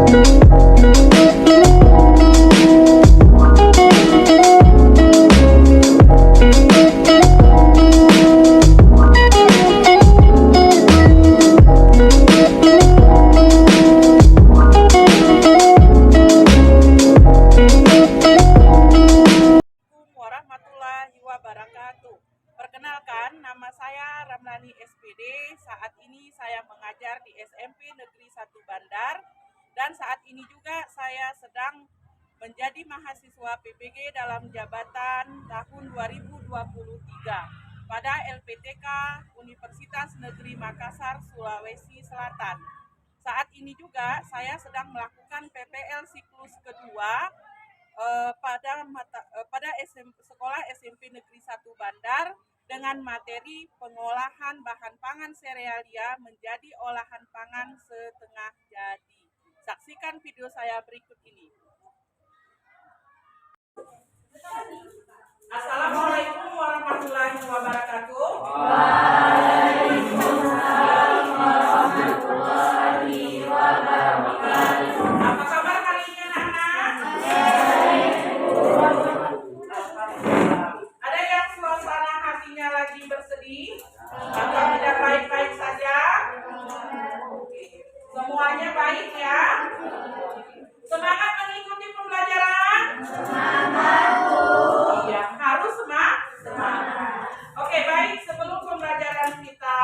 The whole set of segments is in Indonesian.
Warahmatullahi wabarakatuh. Perkenalkan, nama saya Ramlani SPD. Saat ini saya mengajar di SMP Negeri 1 Bandar dan saat ini juga saya sedang menjadi mahasiswa PPG dalam jabatan tahun 2023 pada LPTK Universitas Negeri Makassar, Sulawesi Selatan. Saat ini juga saya sedang melakukan PPL siklus kedua pada Sekolah SMP Negeri 1 Bandar dengan materi pengolahan bahan pangan serealia menjadi olahan pangan setengah jadi. Saksikan video saya berikut ini. Assalamualaikum warahmatullahi wabarakatuh. Waalaikumsalam warahmatullahi wabarakatuh. Apa kabar hari ini anak-anak? Ada yang suasana hatinya lagi bersedih atau tidak baik-baik saja? Semuanya baik ya? Semangat mengikuti pembelajaran? Semangat, Bu. Iya, harus semangat. Oke, baik. Sebelum pembelajaran kita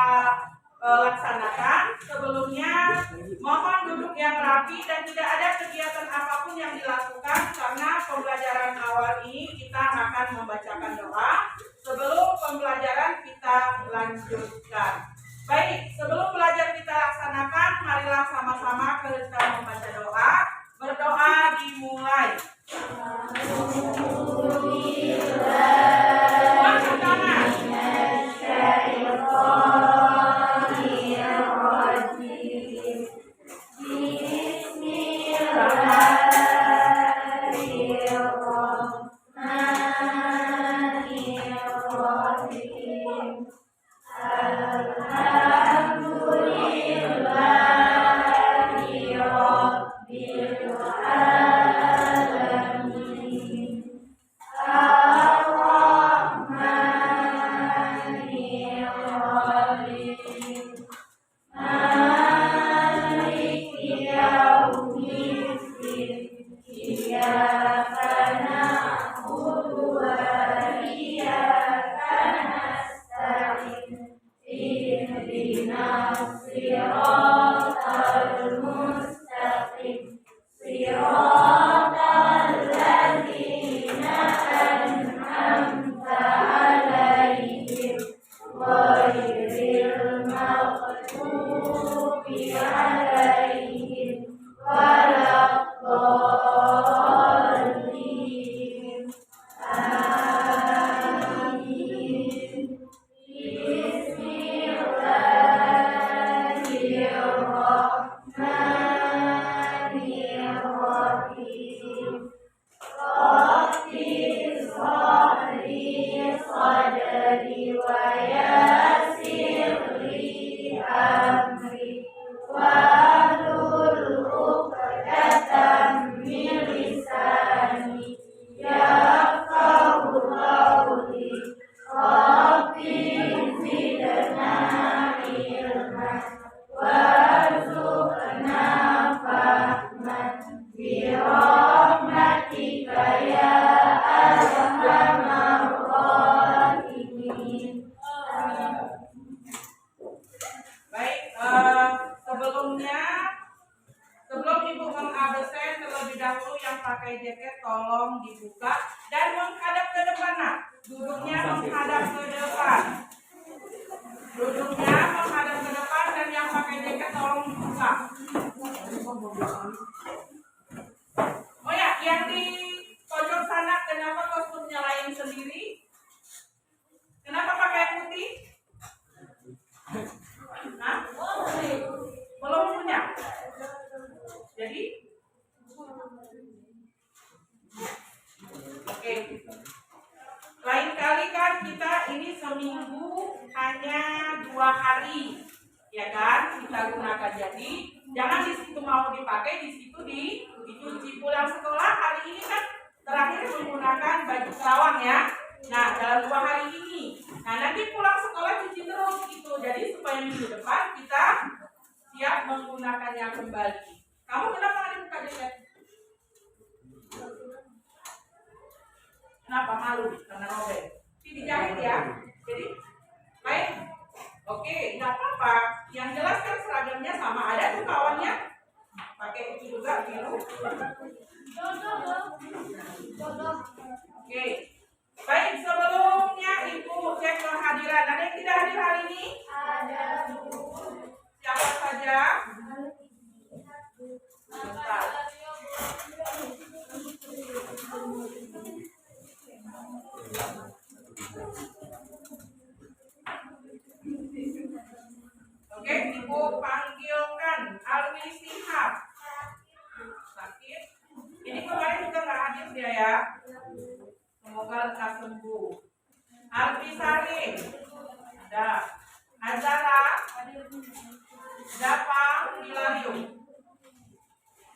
laksanakan, sebelumnya mohon duduk yang rapi dan tidak ada kegiatan apapun yang dilakukan karena pembelajaran awal ini kita akan membacakan doa sebelum pembelajaran kita lanjutkan. Baik, sebelum belajar kita laksanakan, marilah sama-sama kita membaca doa. Berdoa dimulai. Angkat tangan. Sebelum Ibu mengabsen terlebih dahulu yang pakai jaket tolong dibuka dan menghadap ke depan. Nah, duduknya menghadap ke depan. Duduknya menghadap ke depan dan yang pakai jaket tolong dibuka. Oh ya, yang di pojok sana kenapa kostumnya lain sendiri? Kenapa pakai putih? Hah? Belum punya. Jadi, oke. Lain kali kan kita ini seminggu hanya 2 hari. ya kan? Kita gunakan. Jadi jangan di situ mau dipakai, di situ dicuci. Pulang sekolah hari ini kan terakhir menggunakan baju kerawang ya. Nah, dalam 2 hari ini. Nah, nanti pulang sekolah cuci terus gitu. Jadi supaya minggu depan kita siap menggunakannya kembali. Kamu kenapa nggak dibuka jaket? Kenapa malu? Karena robek. Ini dijahit ya. Jadi baik. Oke, nggak apa-apa. Yang jelas kan seragamnya sama. Ada tuh kawannya pakai itu juga biru. Oke. Baik, sebelumnya Ibu cek kehadiran. Ada yang tidak hadir hari ini? Ada. Siapa saja? Bentar. Oke, Ibu panggilkan Alwi Sihab. Sakit. Ini kemarin juga nggak hadir dia ya. Semoga lekas sembuh. Alwi Salim. Ada. Azara. Dapang Milarium.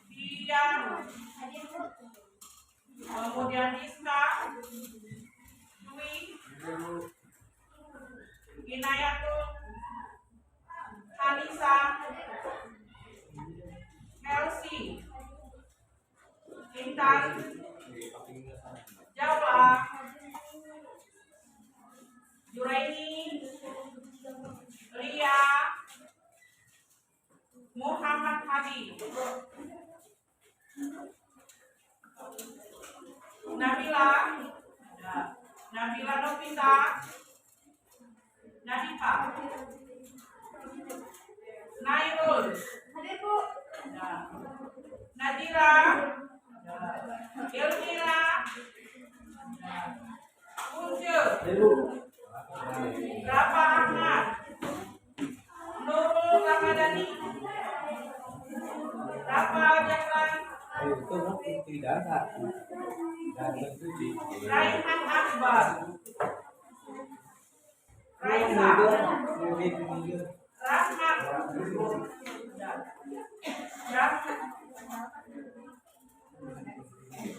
Dia. Kemudian Iska. Dwi. Inayatul. Halisa. Elsie. Intan. Jawa. Juraini. Lia. Muhammad Hadi. Nabila. Nabila Novita. Nadifa. Nairul. Nadira. Elmira. Kunjul. Rafa Ahmad. Nurul Ramadhani. Rafa Jahlan. Raihan Akbar. Raisa. Rahmat.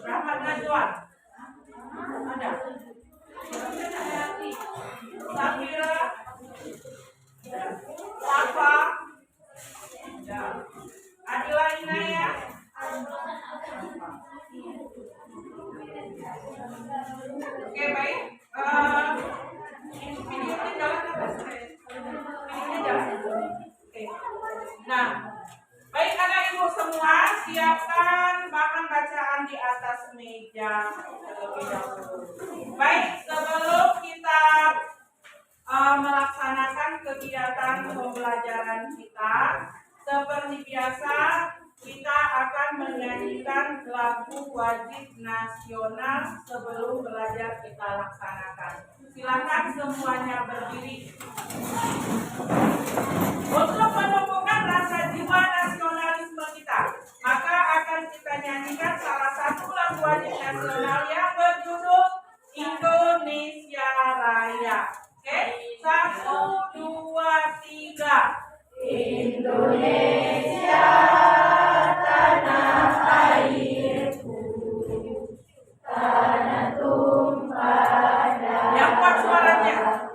Rahmat Najwan. Ada. Safira. Safa. Adila Inaya. Oke, baik. Videonya jalan apa? Videonya jalan. Oke. Nah, baik anak ibu semua, siapkan bahan bacaan di atas meja terlebih dahulu. Baik, sebelum kita melaksanakan kegiatan pembelajaran kita, seperti biasa kita akan menyanyikan lagu wajib nasional sebelum belajar kita laksanakan. Silakan semuanya berdiri. Untuk menumbuhkan rasa jiwa nasionalisme kita, maka akan kita nyanyikan salah satu lagu wajib nasional yang berjudul Indonesia Raya. Oke, 1, 2, 3. Indonesia tanah airku, tanah tumpah darah. Yang kuat suaranya.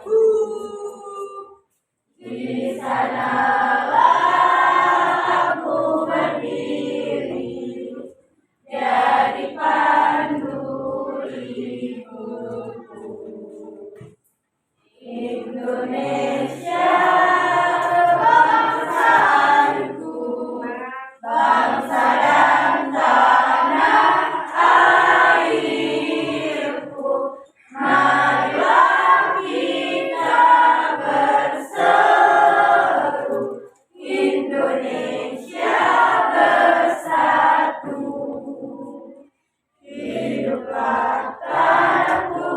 Di sanalah aku berdiri, jadi pandu hidupku. Indonesia bangsaku, bangsa dan tanah airku. Marilah kita berseru, Indonesia bersatu. Hiduplah tanahku,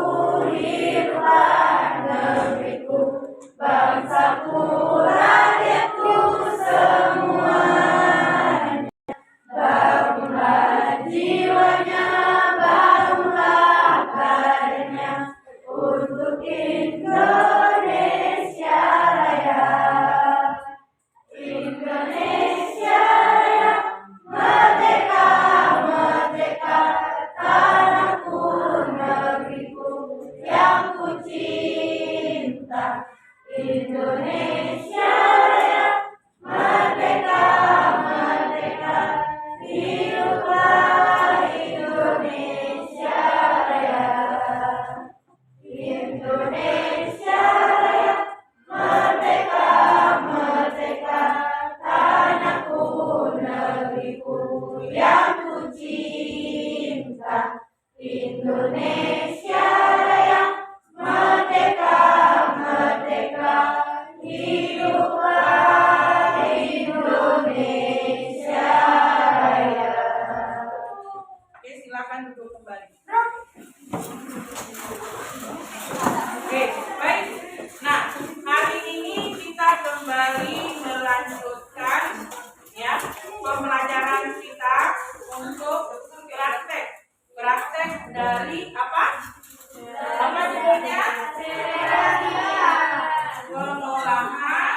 hiduplah negeriku, bangsaku, rakyatku semuanya. Bangunlah jiwanya, bangunlah kadernya untuk Indonesia Raya. Indonesia Raya, merdeka, merdeka, hiduplah Indonesia Raya. Oke, silakan duduk kembali. Oke, baik. Nah, hari ini kita kembali melanjutkan ya pembelajaran kita untuk praktek dari apa? Apa judulnya? Pengolahan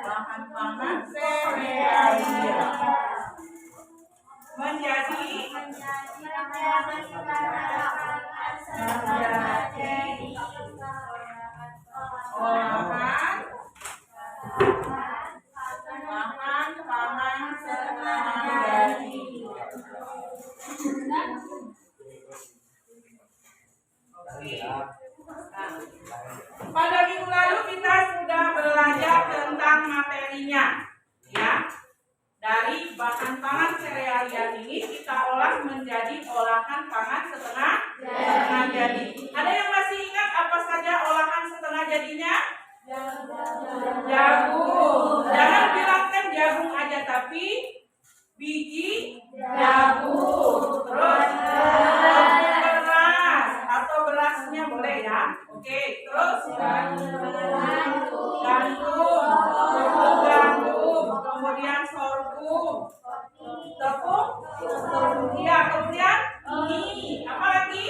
bahan pangan serealia menjadi olahan bahan pangan sehari-hari. Oke. Nah, pada minggu lalu kita sudah belajar tentang materinya, ya. Dari bahan pangan serealia ini kita olah menjadi olahan pangan setengah jadi. Ada yang masih ingat apa saja olahan setengah jadinya? Jagung. Jangan bilangkan jagung aja, tapi biji jagung. Terus beras atau berasnya boleh ya. Oke, terus gandum, kemudian sorghum, tepung, iya, kemudian mie, apa lagi?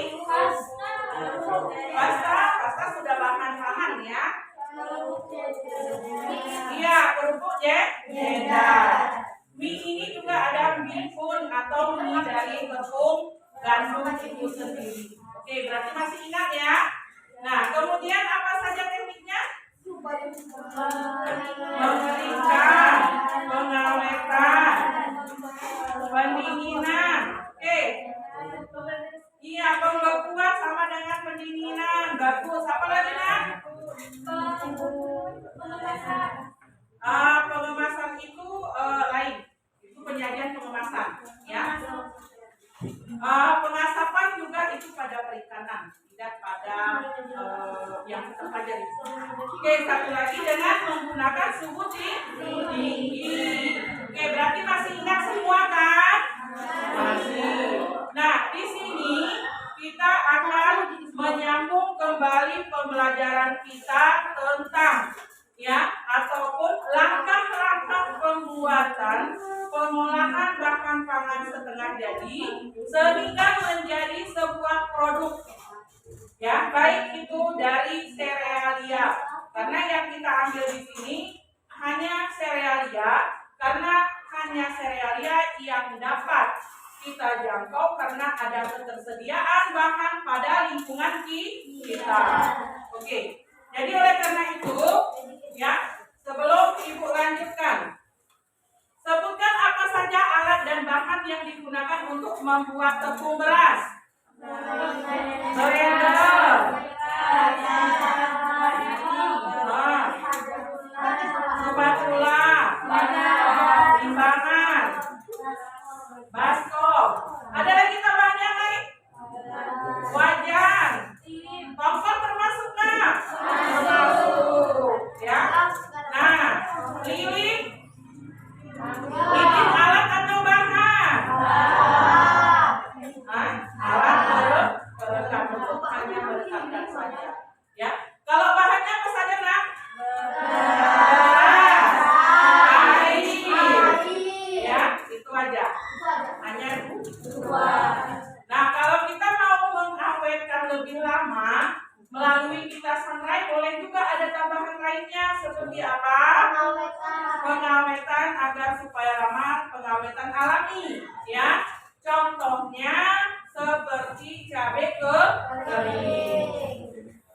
Pasta sudah bahan pangan ya. Iya, kerupuk jadah. Mie ini juga ada mie pun atau mie dari tepung gandum itu sendiri. Oke, berarti masih ingat ya. Nah, kemudian apa saja tekniknya? Mengeringkan, pengawetan, pendinginan. Oke. Iya, pembekuan sama dengan pendinginan. Bagus. Apa lagi, Nak? Pengemasan itu lain. Itu penyajian pengemasan, ya. Pengasapan juga itu pada perikanan, tidak pada yang tetap aja. Oke, satu lagi dengan menggunakan suhu tinggi. Oke, berarti masih ingat semua kan? Masih. Nah, di sini kita akan menyambung kembali pembelajaran kita tentang ya ataupun langkah-langkah pembuatan pengolahan bahan pangan setengah jadi sehingga menjadi sebuah produk ya, baik itu dari serealia, karena yang kita ambil di sini hanya serealia, karena hanya serealia yang dapat kita jangkau karena ada ketersediaan bahan pada lingkungan kita. Oke. Jadi oleh karena itu, ya, sebelum Ibu lanjutkan, sebutkan apa saja alat dan bahan yang digunakan untuk membuat tepung beras. Blender, spatula, timbangan, baskom. Ada lagi tambahan yang lain? Wajan, tongkat termasuk nggak? Termasuk, ya. Nah, lilin alat atau bahan? Alat pelengkap, untuk hanya melekatkan saja. Ya, kalau bahannya apa saja, Nak? Ya, itu aja. Hanya dua. Nah, kalau kita mau mengawetkan lebih lama melalui kita sangrai, boleh juga ada tambahan lainnya seperti apa? Pengawetan agar supaya lama, pengawetan alami, ya. Contohnya seperti cabai kering.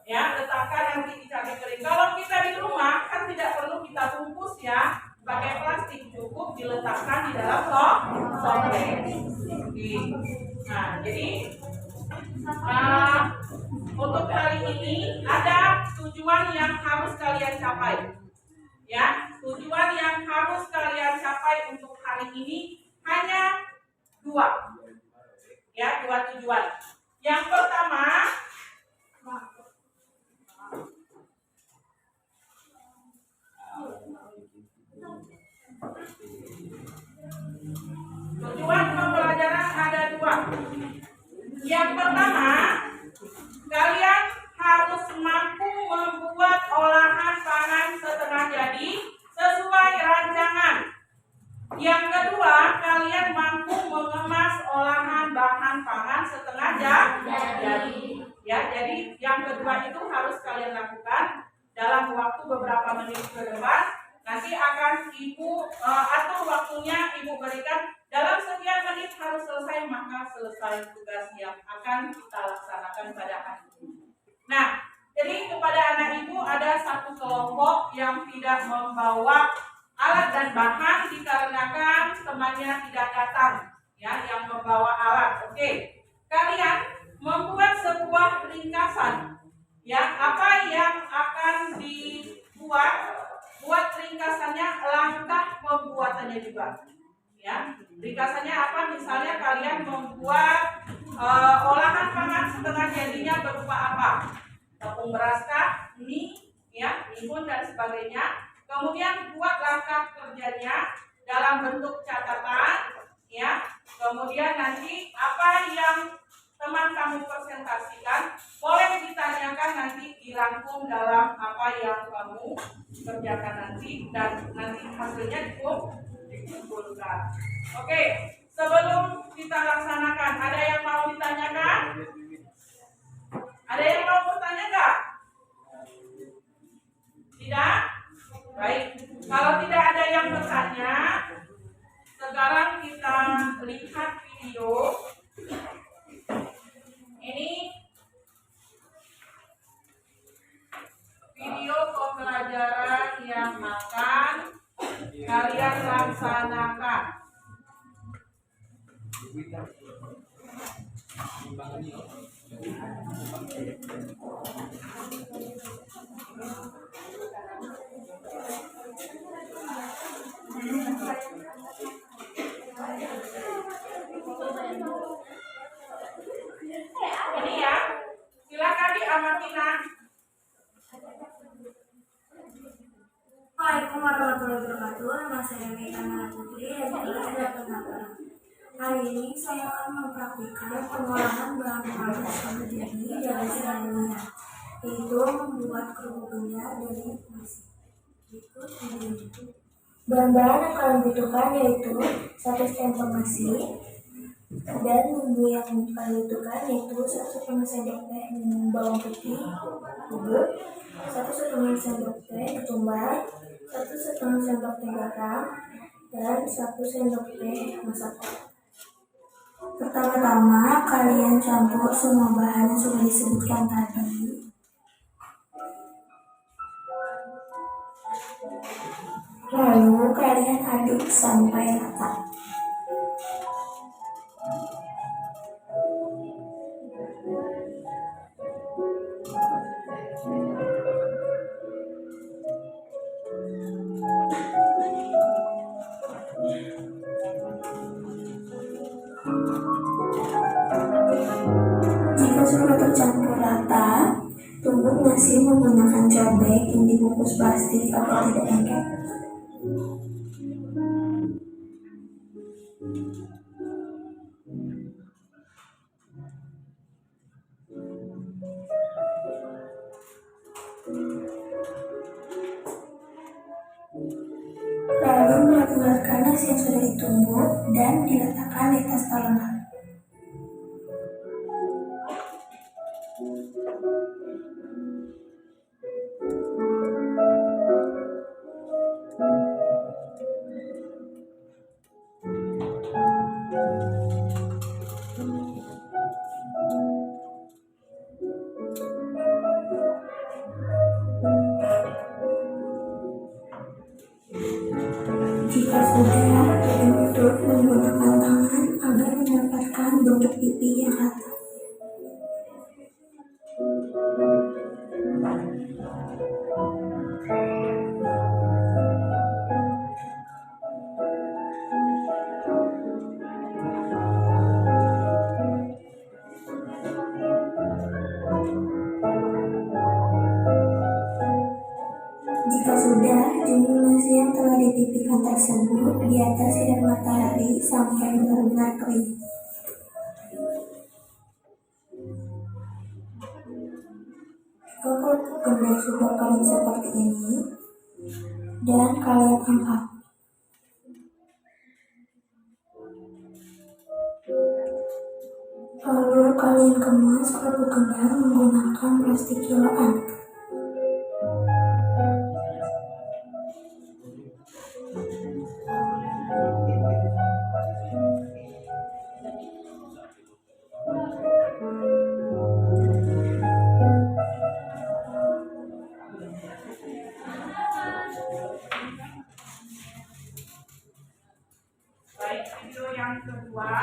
Ya, letakkan nanti di cabai kering. Kalau kita di rumah kan tidak perlu kita bungkus ya, pakai plastik, cukup diletakkan di dalam toples. Nah, jadi untuk kali ini ada tujuan yang harus kalian capai. Ya, ini hanya dua, ya, dua tujuan. Yang pertama, tujuan pembelajaran ada dua. Yang pertama, kalian harus mampu membuat olahan pangan setengah jadi sesuai rancangan. Yang kedua, kalian mampu mengemas olahan bahan pangan setengah jadi. Ya, jadi yang kedua itu harus kalian lakukan dalam waktu beberapa menit ke depan. Nanti akan Ibu atur waktunya, Ibu berikan dalam sekian menit harus selesai, maka selesai tugas yang akan kita laksanakan pada hari ini. Nah, jadi kepada anak Ibu ada satu kelompok yang tidak membawa alat dan bahan dikarenakan temannya tidak datang, ya, yang membawa alat. Oke, kalian membuat sebuah ringkasan, ya, apa yang akan dibuat. Buat ringkasannya, langkah pembuatannya juga, ya. Ringkasannya apa? Misalnya kalian membuat olahan pangan setengah jadinya berupa apa? Tepung beras kah, mie, ya, mihun dan sebagainya. Kemudian buat langkah kerjanya dalam bentuk catatan, ya. Kemudian nanti apa yang teman kamu presentasikan boleh ditanyakan, nanti dirangkum dalam apa yang kamu kerjakan nanti, dan nanti hasilnya dikumpulkan. Oke, sebelum kita laksanakan, ada yang mau ditanyakan? Ada yang mau bertanya nggak? Tidak? Baik, kalau tidak ada yang bertanya, sekarang kita lihat video. Ini video pembelajaran yang akan kalian laksanakan. Ini ya, silakan diamati. Assalamualaikum warahmatullahi wabarakatuh. Nama saya Meka Putri dari Kedapatan. Hari ini saya akan mempraktikkan pengolahan bahan pangan setengah jadi dari selanjutnya, yaitu membuat kerupuk benda dari nasi. Berikut videonya. Bahan-bahan yang kalian butuhkan yaitu 1 sendok nasi, dan bumbu yang kalian butuhkan yaitu 1,5 sendok teh bawang putih bubuk, 1,5 sendok teh ketumbar, 1,5 sendok teh garam, dan 1 sendok teh masako. Pertama-tama kalian campur semua bahan yang sudah disebutkan tadi. Lalu kalian aduk sampai rata. Jika sudah tercampur rata, tumbuk nasi menggunakan cobek yang dibungkus plastik agar tidak lengket. Lalu keluarkan nasi yang sudah ditumbuk dan diletakkan di atas talenan. Jika sudah, tutup menggunakan tangan agar mendapatkan bentuk pipi yang rata. Sesudah jumlah nasi yang telah dipipihkan tersebut di atas sinar matahari sampai benar-benar kering. Jika kerupuk gandum sudah kering seperti ini, dan kalian angkat. Lalu kalian kemas kerupuk gandum menggunakan plastik kiloan. Baik, video yang kedua.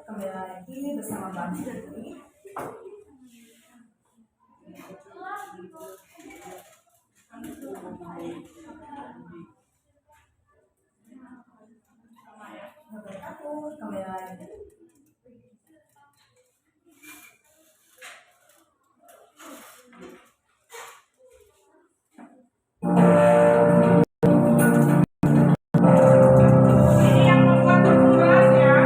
Kembali lagi bersama Bang Sri. Kembali lagi. Ini yang membuat terkuras ya.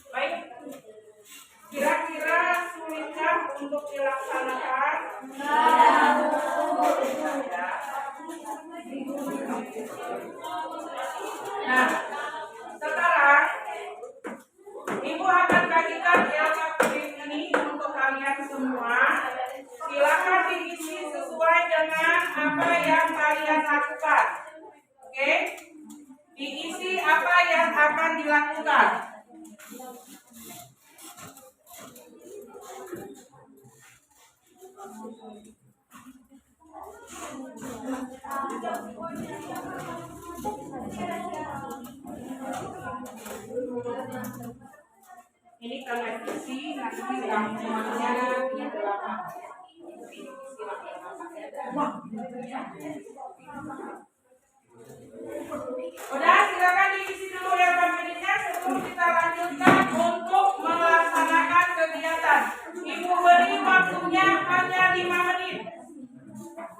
Baik, kira-kira sulitkah untuk dilaksanakan? Nah, sekarang Ibu akan bagikan LKPD ini untuk kalian semua. Silakan diisi sesuai dengan apa yang kalian lakukan. Oke? Diisi apa yang akan dilakukan. Ini kalian isi nanti semuanya di belakang. Udah, silakan diisi dulu ya pembelinya sebelum kita lanjutkan untuk melaksanakan kegiatan. Ibu beri waktunya hanya 5 menit.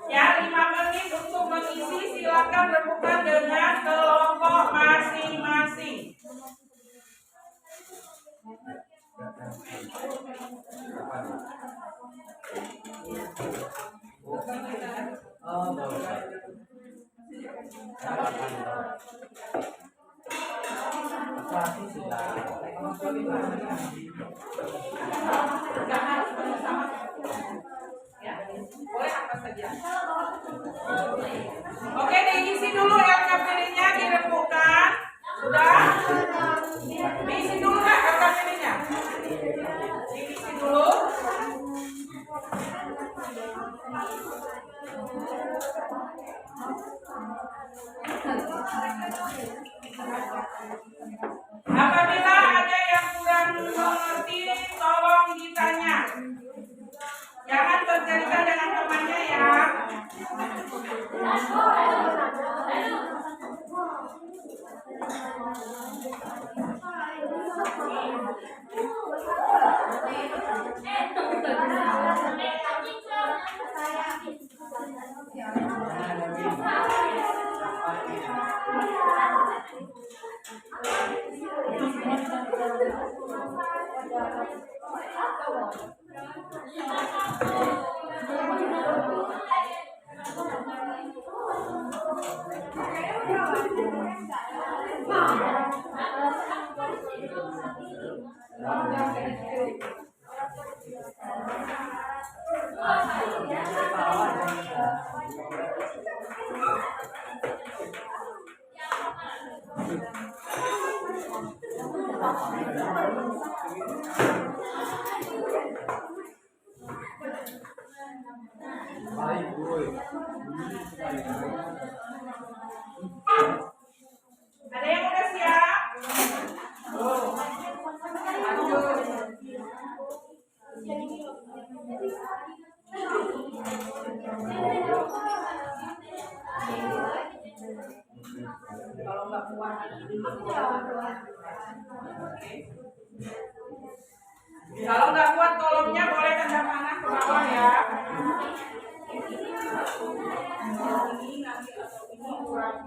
Ya, 5 menit untuk mengisi. Silakan rembukan dengan kelompok masing-masing. Ya, boleh apa saja. Oke, diisi dulu LKPD-nya, dirembukan. Sudah? Diisi dulu nggak LKPD-nya? Diisi dulu. Apabila ada yang kurang mengerti, tolong ditanya. Jangan bercerita dengan temannya ya. Ada yang udah siap? Lanjut. Kalau nggak kuat, kalau nggak kuat kolomnya boleh tanda panah ke bawah ya. Ini nanti atau ini kurang.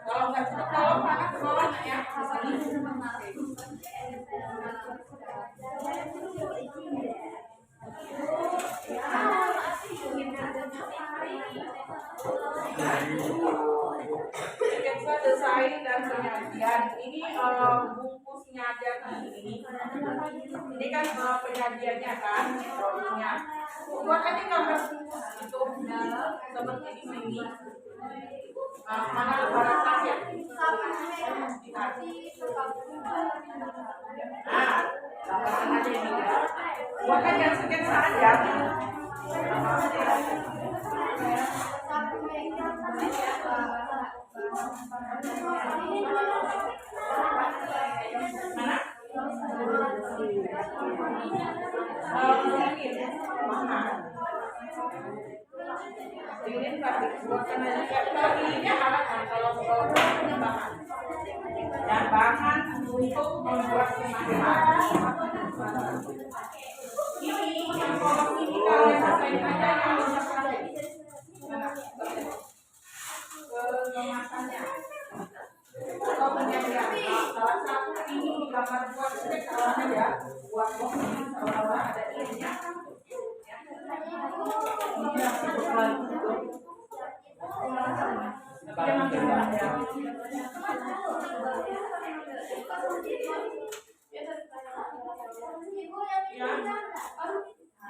Kalau nggak cukup kalau panas ke bawah ya. Kita desain dan penyajian ini bungkusnya aja ini kan penyajiannya kan produknya. Buat aja gambar bungkus itu seperti di sini. Mana lebaran ya? Gambarkan aja ini ya. Buat aja sketsa aja. Ini buatkan aja. Kalau ininya alat kan kalau bahan. Dan bahan untuk membuat kemasan. Ini yang kolom ini kalau yang rasain aja yang bisa pakai. Kemasannya. Atau penyajian. Salah satu ini gambar buat cek salah ya. Buat kopi salah ada ininya.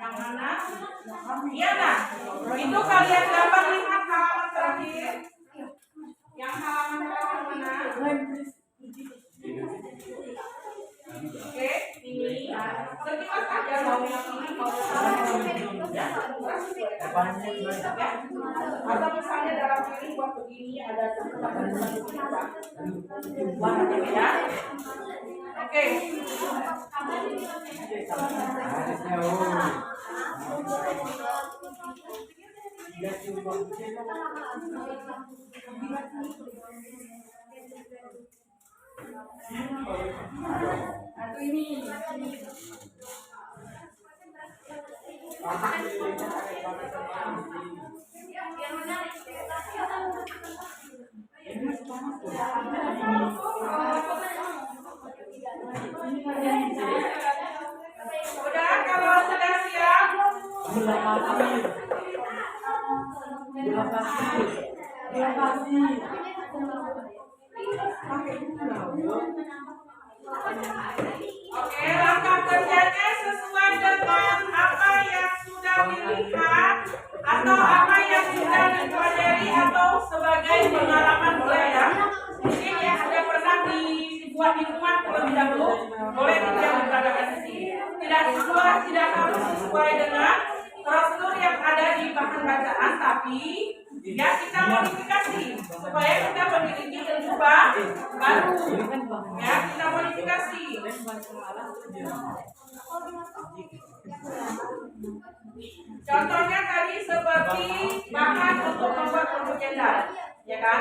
Yang mana? Iya nah, itu kalian gambar lihat halaman terakhir. Yang halaman terakhir mana? Oke, ini sekilas aja mau yang ini mau atau misalnya dalam ini buat begini ada tempat ya. Oke. Atau ini. Udah, kalau sudah siap. Oke, langkah kerjanya sesuai dengan apa yang sudah dilihat atau apa yang sudah dipelajari atau sebagai pengalaman belajar. Mungkin yang sudah pernah dibuat di rumah terlebih dahulu, boleh tidak diperagakan di sini. Tidak harus sesuai dengan prosedur yang ada di bahan bacaan, tapi ya kita modifikasi supaya kita memiliki ilmu baru. Ya, kita modifikasi. Contohnya tadi seperti bahan untuk membuat produk jendal, ya kan?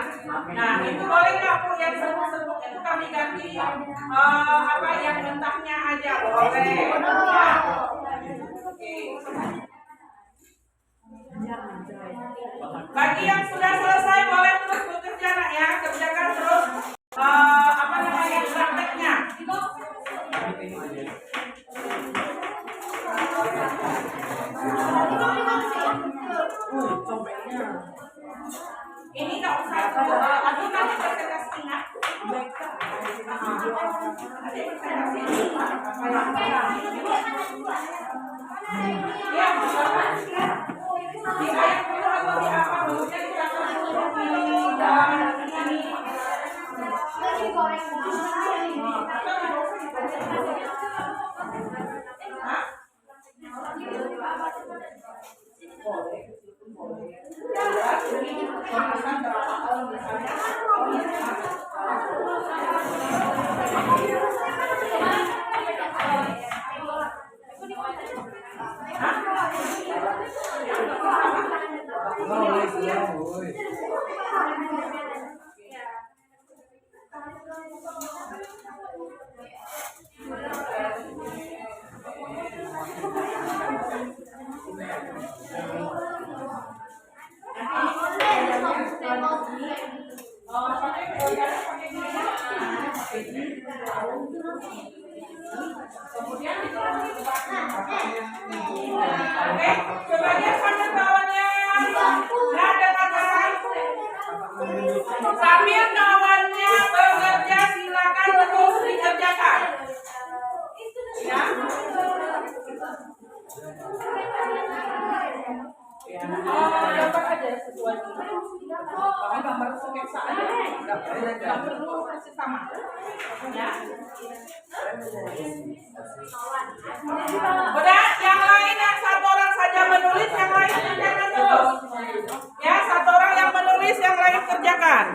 Nah, itu boleh nggak Bu yang serbuk itu kami ganti apa yang mentahnya aja boleh. Ya. Oke. Bagi yang sudah selesai boleh terus bekerja nak ya, kerjakan terus apa namanya prakteknya. Ini nggak usah, aku nanti bergegas ingat. Di ayat dulu atau di apa dulunya kita dulu di dalam ini. Hah? Kemudian oke, coba lihat sambil kawannya. Nah, dengan sambil kawannya bekerja, silakan terus dikerjakan. Ya. Gambar aja sesuai. Pakai gambar sketsa aja. Nggak perlu persis sama. Ya. Udah, yang lain yang satu orang saja menulis, yang lain kerjakan terus. Ya, satu orang yang menulis, yang lain kerjakan.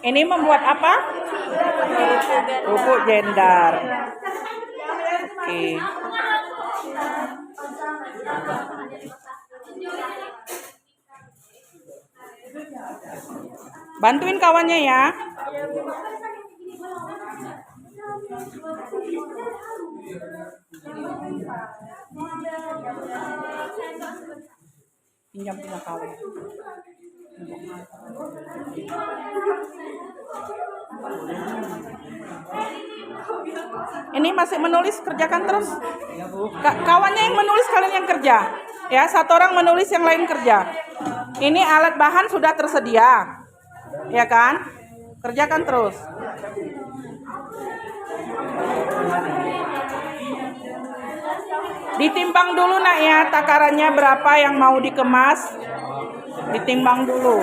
Ini membuat apa? Buku gender. Oke. Bantuin kawannya ya. Pinjam punya kawan. Ini masih menulis, kerjakan terus. Kawannya yang menulis, kalian yang kerja. Ya, satu orang menulis, yang lain kerja. Ini alat bahan sudah tersedia. Ya kan? Kerjakan terus. Ditimbang dulu nak ya, takarannya berapa yang mau dikemas. Ditimbang dulu.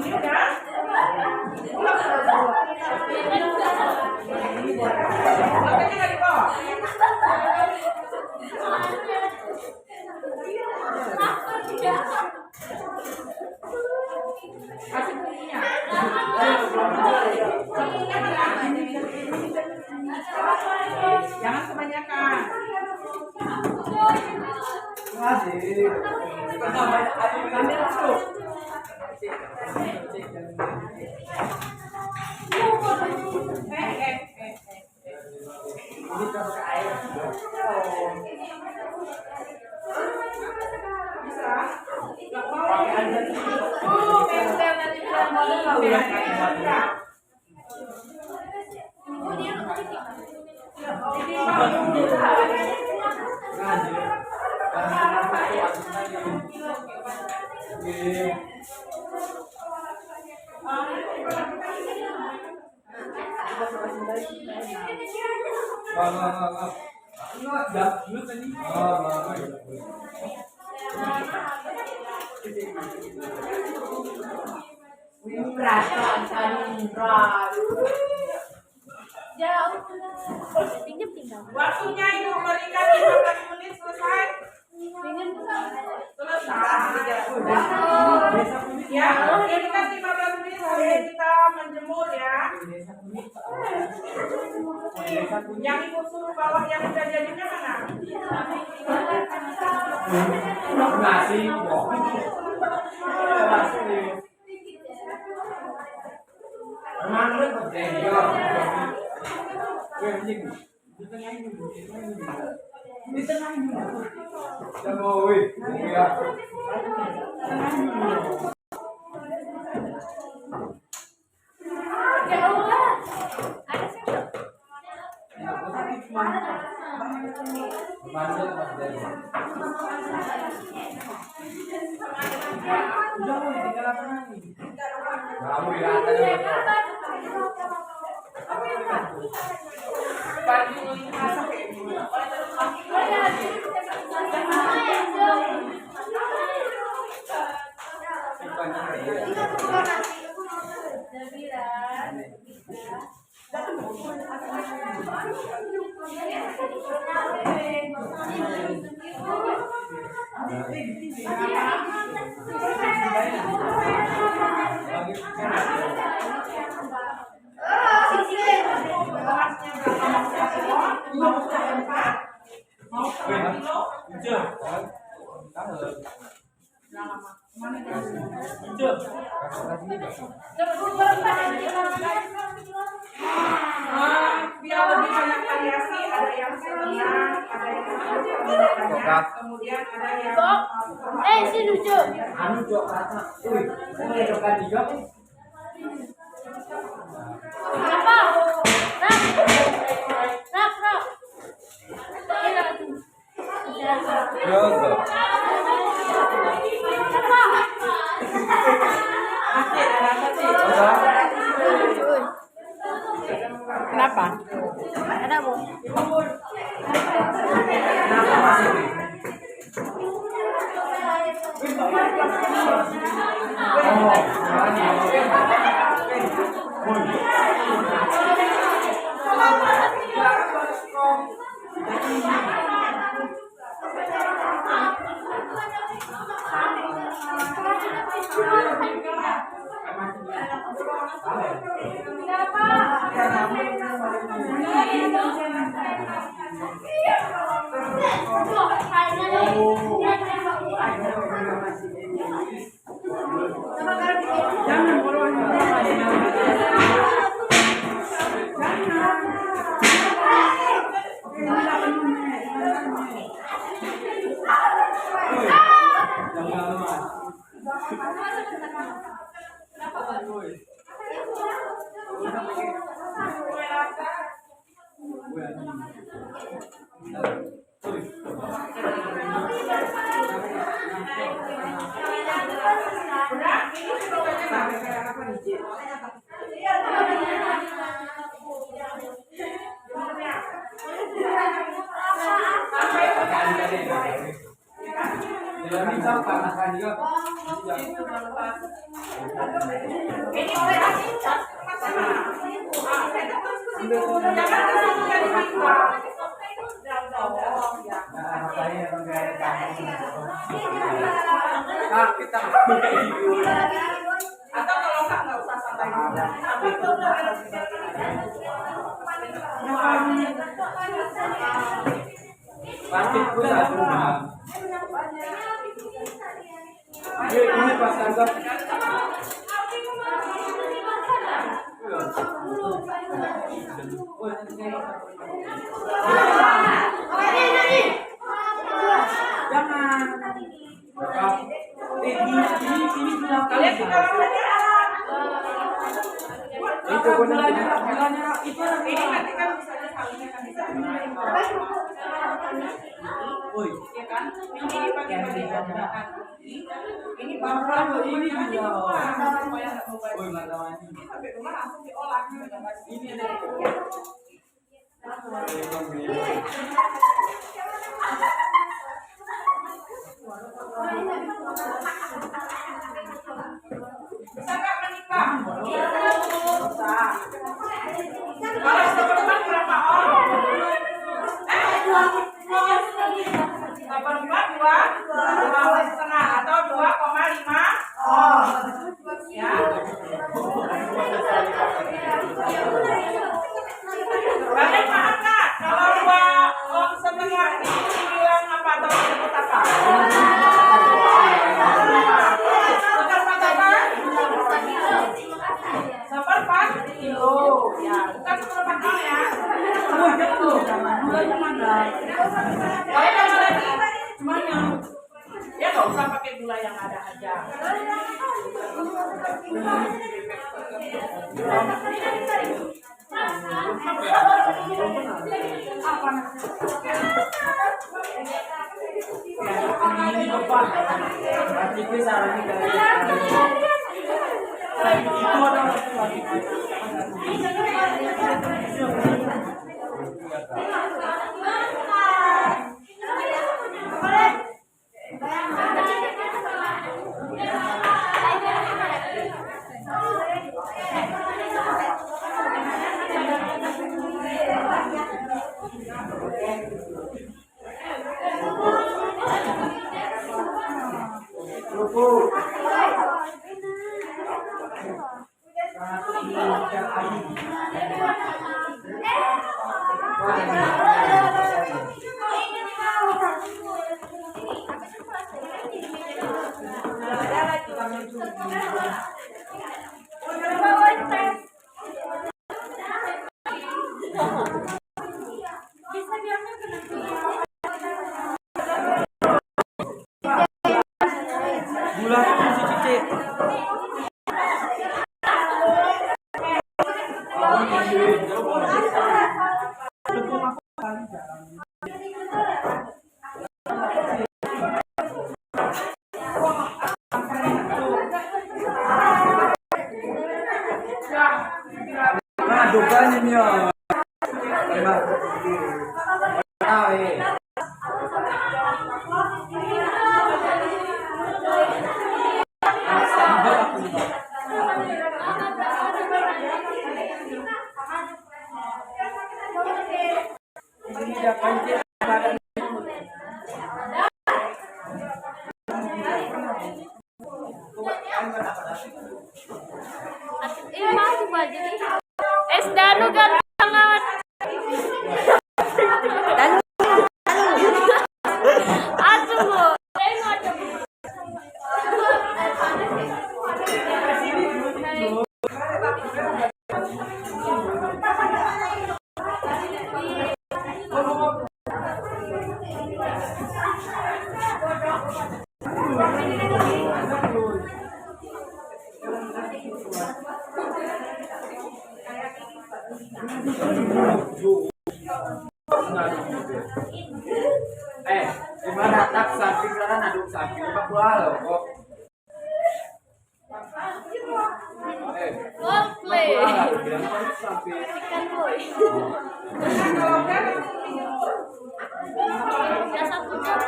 Ini udah? Kasih bunyinya. Jangan kebanyakan. Ambil masuk. Bisa? Nggak mau. Pintar nanti bilang model ya. Waktunya Ibu berikan 15 menit selesai. Ya, berikan 15 menit sampai kita menjemur ya. Yang Ibu suruh bawa yang udah jadinya mana? Nasi. Biar lebih banyak variasi, ada yang setengah, ada yang setengah, kemudian ada yang si lucu. Apa? Rak. Kenapa? Ada bu. Atau kalau nggak usah santai dulu. Plastik pun satu. Ini pas harga. Jangan. Ini bilang Kalian suka makannya? Itu gulanya itu Ini nanti kan misalnya sausnya kan bisa Woi, ya kan? Ini pakai ini bangsa ini nanti juga. semua supaya nggak mau Woi, banyak. matawan. Ini sampai rumah langsung diolah gitu. Ini ada. Bisa nggak menikah? Bisa. Kalau seperempat berapa orang? 84 2 setengah atau 2,5 ya. Kalian paham nggak kalau 2 setengah itu dibilang apa atau disebut apa? Seperempat apa? Seperempat kilo ya, bukan seperempat ton ya. Woi, jatuh. Gulanya mana? Kalian ada lagi? Mana? Ya nggak usah pakai gula yang ada aja. Ini beban. Nanti bisa lagi dari. Itu ada lagi. Gula si Cici. Nah, dugaan ini ya. Ini masuk baju nih. Es danu ganteng banget. Aduh, Bu. Gimana tak samping kan aduk samping 40 loh kok. Coldplay. Bilang kan samping. Ikan boy. Ya satu jam.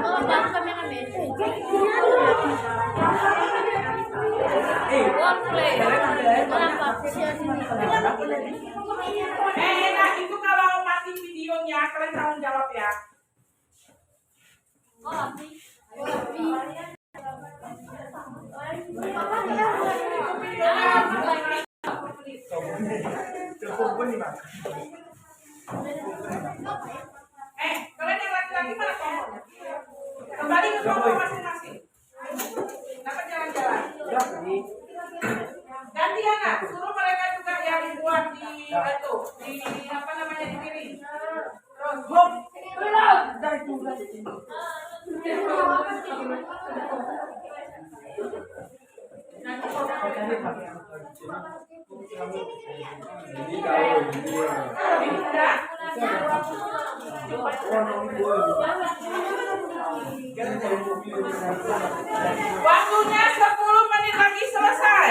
Oh, baru kameramen. Coldplay. Kenapa? Nah itu kalau mati videonya kalian tanggung jawab ya. Oh, api. Kalian yang laki-laki mana kompornya? Kembali ke kelompok masing-masing. Dapat jalan-jalan. Gantian nak, suruh mereka juga yang buat di itu di Waktunya 10 menit lagi selesai.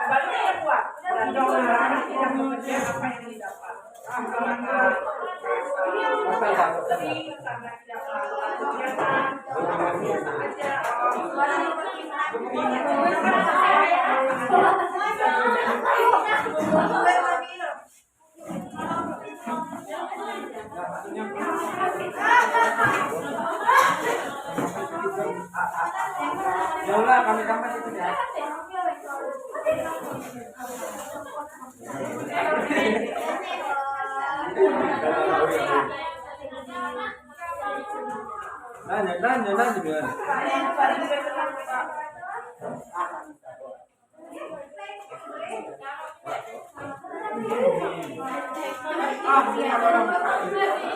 Baliknya yang kuat. Dan jangan tidak mengerja apa yang didapat. Lebih karena tidak biasa aja. Jauhlah kami kampas itu ya. Nanya juga.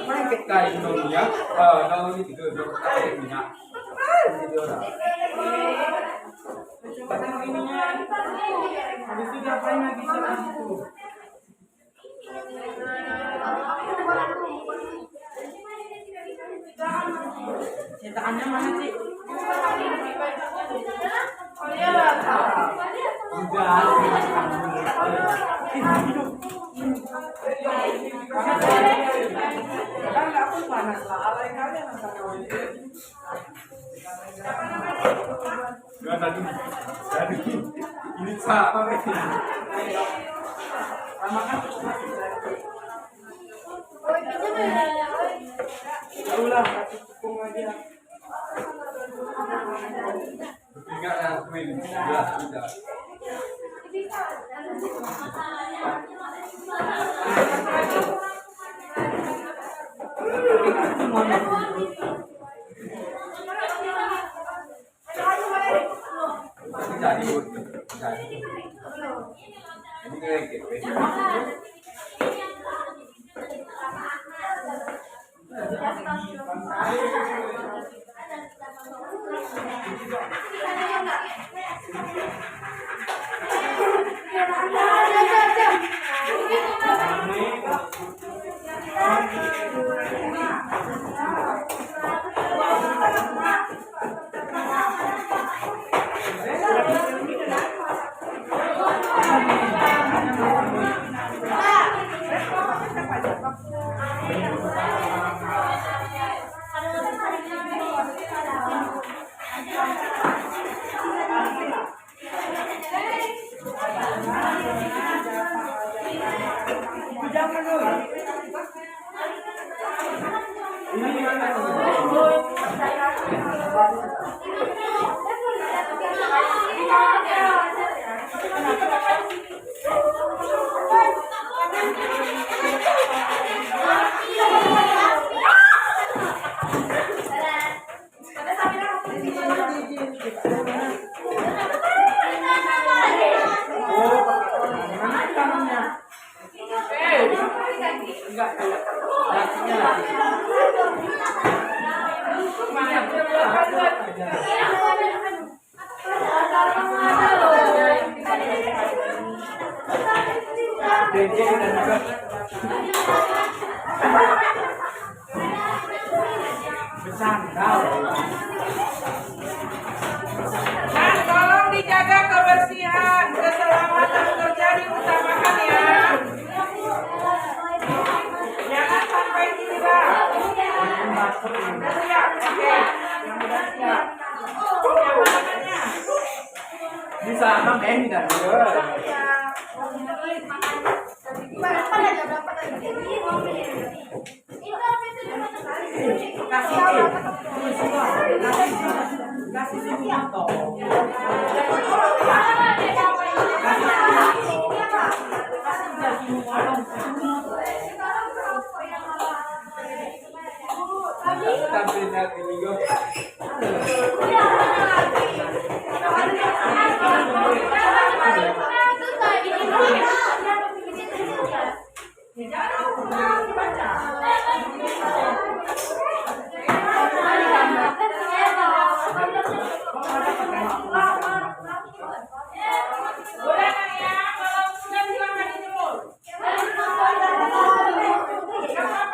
Mana kita Indonesia? Kalau ini juga kayak minyak. Jadi orang. Cepatan ininya. Habis itu diapain lagi sama itu? Cetakannya mana sih? Ini siapa ulang tepung aja. Enggak ya, sudah. Jadi. Ini kayak gitu. Nah, tolong dijaga kebersihan, keselamatan kerja diutamakan ya. Jangan sampai hilang. Sudah siap? Oke. Yang sudah siap. Yang mananya? Bisa main dan Berapa lagi? Tampil lagi juga. Udah Nak, ya, kalau sudah silakan dijemur. Nggak apa-apa,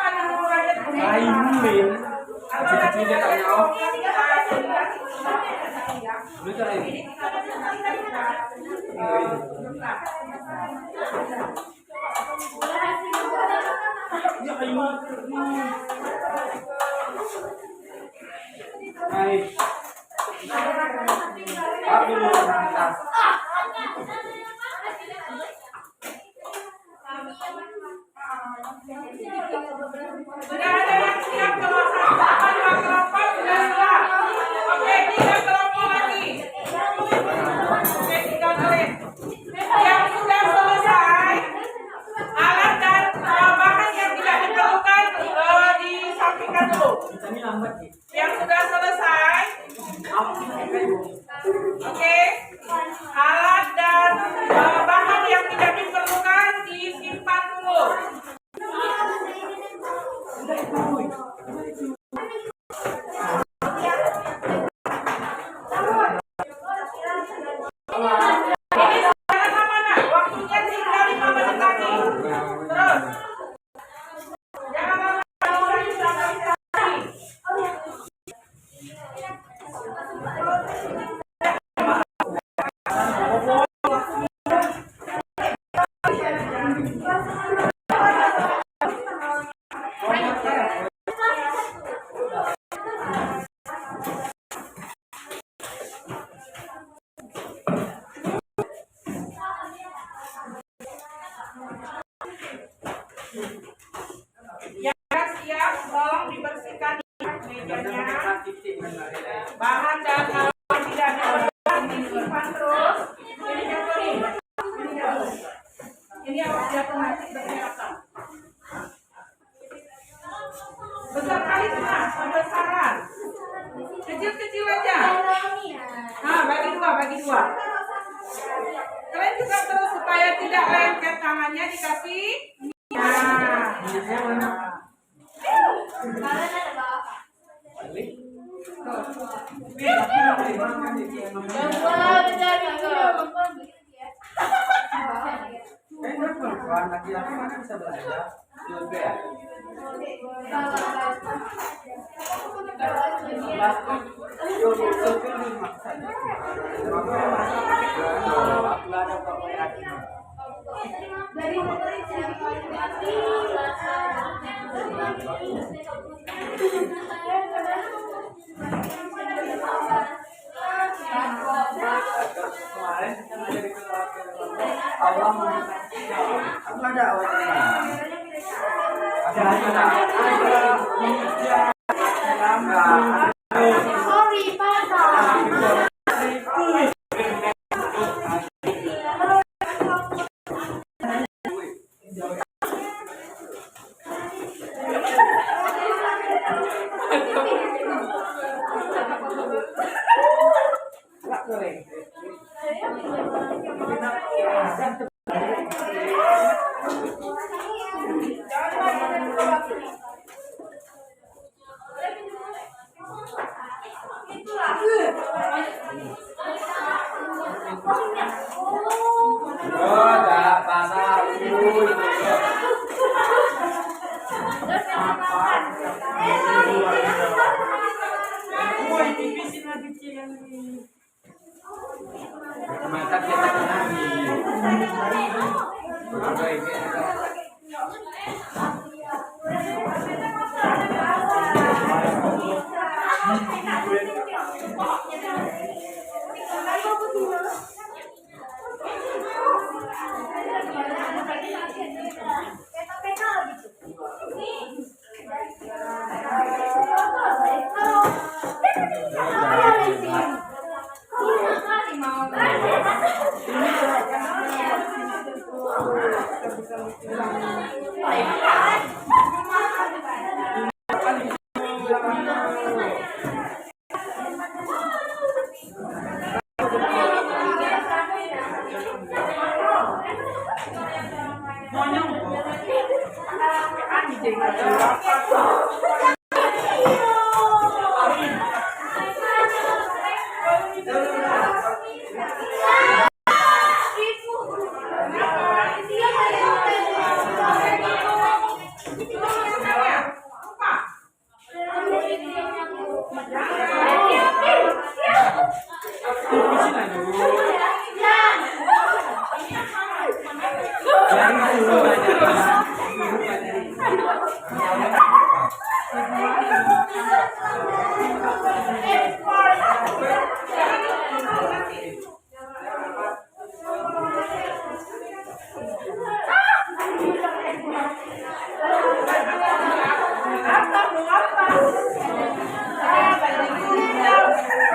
dijemur aja dulu. Aimin. Atau nanti Kecil-kecilnya tak nyawa. ya. Lu cari. Ini kita Ya Aimin. Baik. Tapi lu atas. Sudah ada yang siap kalau sampah dua kelompok sudah siap. Oke, 3 kelompok lagi. Oke, 3 menit. Yang sudah selesai, alat dan bahan yang tidak diperlukan disampingkan dulu. Ini lambat sih. Yang sudah selesai, oke, alat dan bahan yang tidak diperlukan disimpan dulu. Ini sekarang mana? Waktunya tinggal 5 menit lagi. Terus, jangan lama-lama. Yang siap, tolong dibersihkan mejanya. Bahan dan alat yang tidak diperlukan disimpan terus. Ini jatuh nih. Ini jatuh. Ini awas jatuh nanti berserakan. Besar kali cuma, besaran. Kecil-kecil aja. Nah, bagi dua. Kalian juga terus supaya tidak lengket tangannya dikasih. Nah. Laki-laki mana bisa belajar? Yoga ya? Kemarin kita menjadi Allah aku ada awalnya. Sorry, Pak.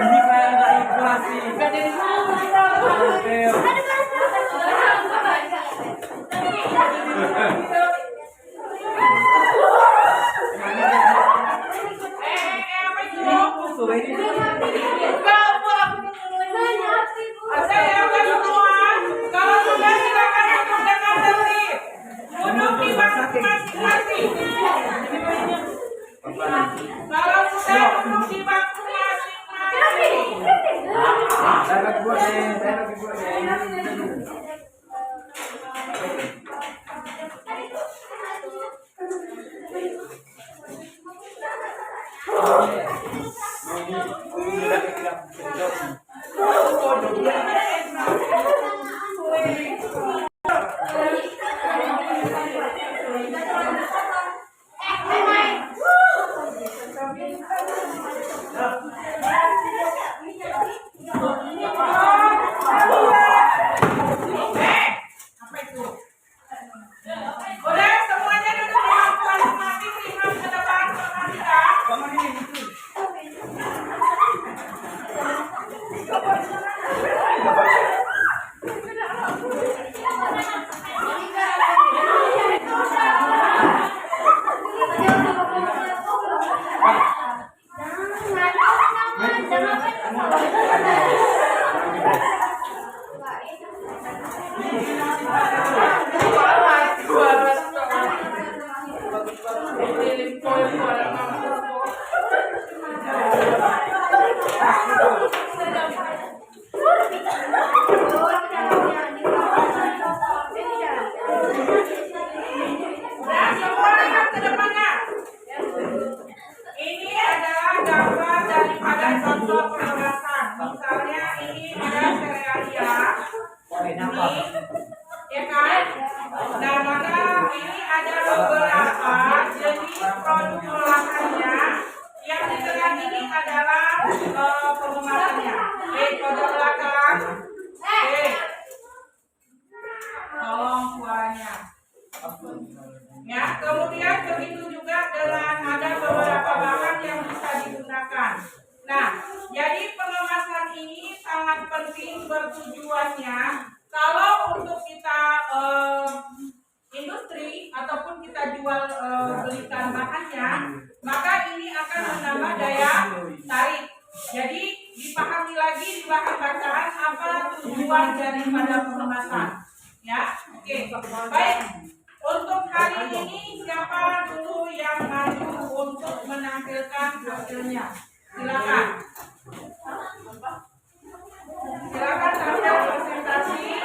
Ini kayak nggak ikhlas sih. Ada yang semua. Kalau sudah silakan duduk dengan tertib. Duduk di bangku masing-masing. Kalau sudah duduk di bangku masing-masing. Saya lagi buat deh. Udah semuanya duduk di bangku masing-masing. Lihat ke depan perhatikan. Nah, semua lihat ke depannya. Ini adalah gambar daripada contoh pengemasan. Misalnya ini ada serealia, ini, ya kan? Nah, maka ini ada beberapa jenis produk olahannya. Yang di tengah ini adalah pengemasannya. Kode belakang. Tolong suaranya. Ya, kemudian begitu juga dengan ada beberapa bahan yang bisa digunakan. Nah, jadi pengemasan ini sangat penting bertujuannya. Kalau untuk kita industri ataupun kita jual belikan bahannya, maka ini akan menambah daya tarik. Jadi dipahami lagi di bahan bacaan apa tujuan daripada pengemasan. Ya, oke, baik. Untuk hari ini siapa dulu yang maju untuk menampilkan hasilnya? Silakan. Silakan tampil presentasi.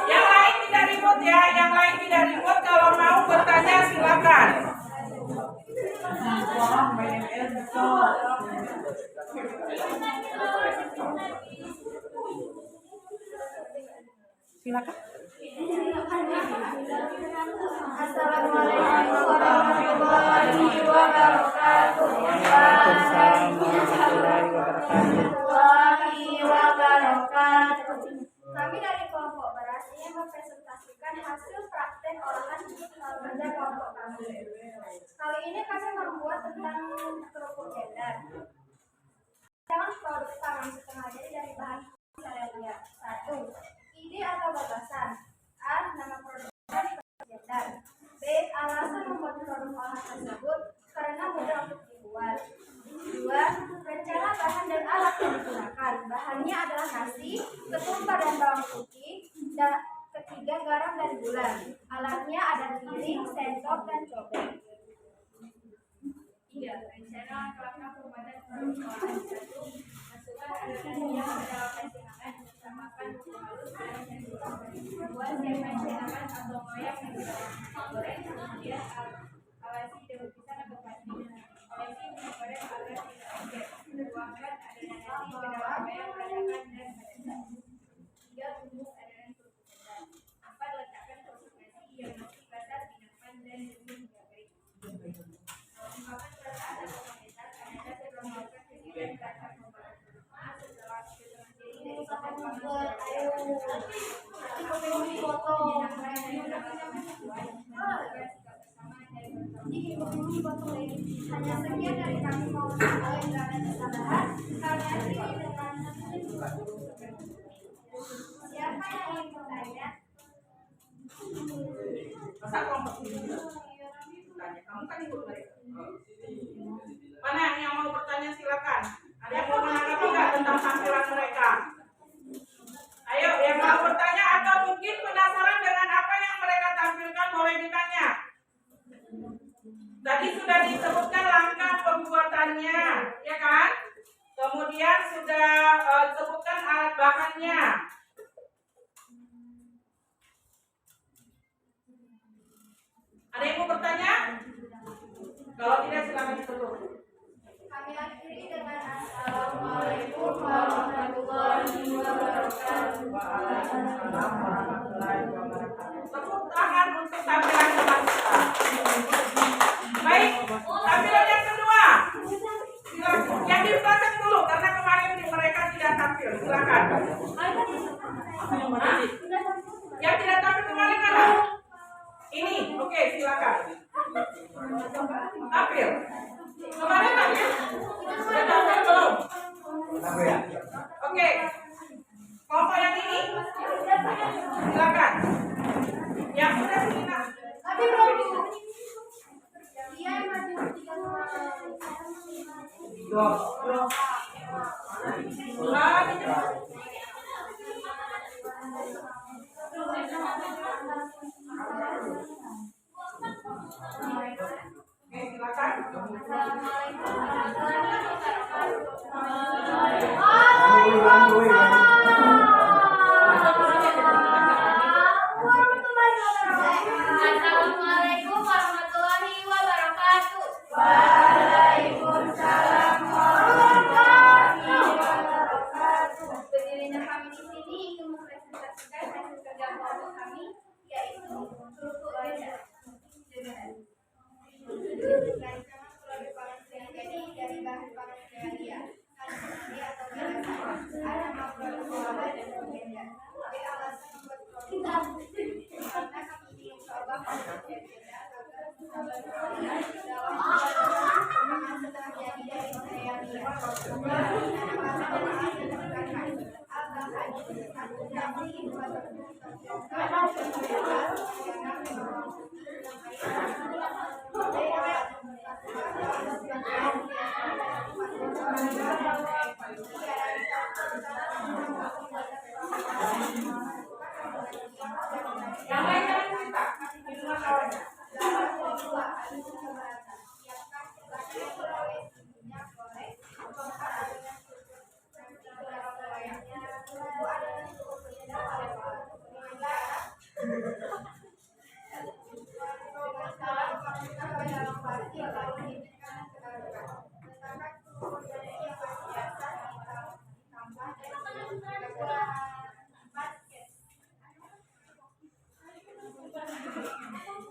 Yang lain tidak ribut ya, yang lain tidak ribut. Kalau mau bertanya silakan. Silakan. Assalamualaikum warahmatullahi wabarakatuh. Kami dari kelompok beras ingin mempresentasikan hasil praktek olahan pada kelompok kami. Kali ini kami membuat tentang kerupuk gender. Jangan produk pangan setengah jadi dari bahan serealia. 1. Ide atau gagasan. A. Nama produknya gender. B. Alasan membuat produk olahan tersebut karena mudah untuk dibuat. 2. Rencana bahan dan alat yang digunakan. Bahannya adalah nasi, ketumbar dan bawang putih. Dan ketiga, garam dan gula. Alatnya ada piring, sendok, dan cobek. 3. Rencana langkah pembuatan produk olahan. 1. Masukkan membuat siapa tanaman atau loyang yang tidak goreng, kemudian alasi daun pisang atau pasti. Olesi menggoreng agar tidak lengket. Tuangkan adonan nasi ke dalam loyang ratakan dan pada. 3. Tumbuk adonan kerupuk ketan. 4. Letakkan kerupuk nasi yang masih basah di nampan dan tunggu hingga kering. Ungkapan perasaan atau komentar Anda sebelum melakukan kegiatan rasa membalas rumah setelah setengah jadi dari bahan pangan Hanya sekian dari kami mau mengucapkan kesalahan. Kami akhiri dengan siapa yang ingin bertanya? Masa kelompok ini tanya, kamu kan ikut mereka. Mana yang mau bertanya silakan. Ada yang mau menanggapi nggak tentang tampilan mereka? Ayo, yang mau bertanya atau mungkin penasaran dengan apa yang mereka tampilkan boleh ditanya. Tadi sudah disebutkan langkah pembuatannya, ya kan? Kemudian sudah disebutkan alat bahannya. Ada yang mau bertanya? Kalau tidak silakan ditutup. Kami akhiri dengan Assalamualaikum warahmatullahi wabarakatuh. Waalaikumsalam warahmatullahi wabarakatuh. Tepuk tangan untuk tampilan teman kita. Baik, tampilan yang kedua. Silakan. Yang di belakang dulu karena kemarin mereka tidak tampil. Silakan. Hah? Yang tidak tampil kemarin mana? Ini, oke, silakan. Tampil. Kemarin tampil? Sudah tampil belum? Oke. Kelompok yang ini, silakan. Yang sudah sini nak. Tapi belum. Dia maju 3 Oke, silakan. Assalamualaikum warahmatullahi wabarakatuh. Berdirinya kami di sini ingin mempresentasikan hasil kerja kelompok kami, yaitu kerupuk lidah. Rancangan produk pangan siang jadi dari bahan pangan realia, konsumsi atau biasa, ada produk olahan dan berbeda. Alasan membuat produk karena kami ingin coba produk berbeda agar sahabat dalam pangan setelah jadi dari realia. Yang lain jangan cerita. Di rumah kawannya.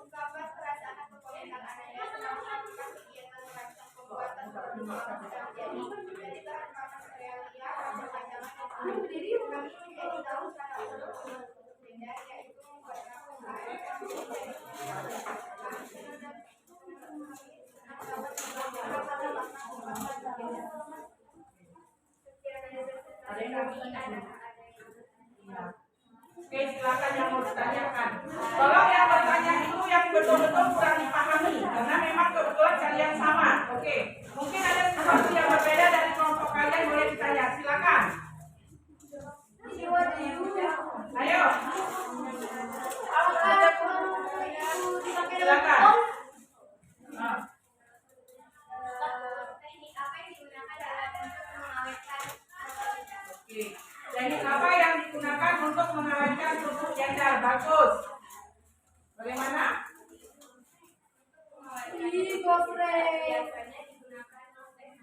Ungkapan perasaan atau komentar Anda selama melakukan kegiatan merancang pembuatan produk pangan jadi dari bahan pangan realia atau rancangan yang kami menjadi tahu cara untuk produk beda yaitu membuat Oke, silakan yang mau ditanyakan. Tolong yang bertanya itu yang betul-betul kurang dipahami karena memang kebetulan kalian sama. Oke, mungkin ada sesuatu yang berbeda dari kelompok kalian boleh ditanya. Silakan. Ayo. Silakan. Nah. teknik apa yang digunakan dalam mengawetkan Oke. Teknik apa yang digunakan untuk mengawetkan kerupuk jandar? Bagus. Bagaimana? Biasanya digunakan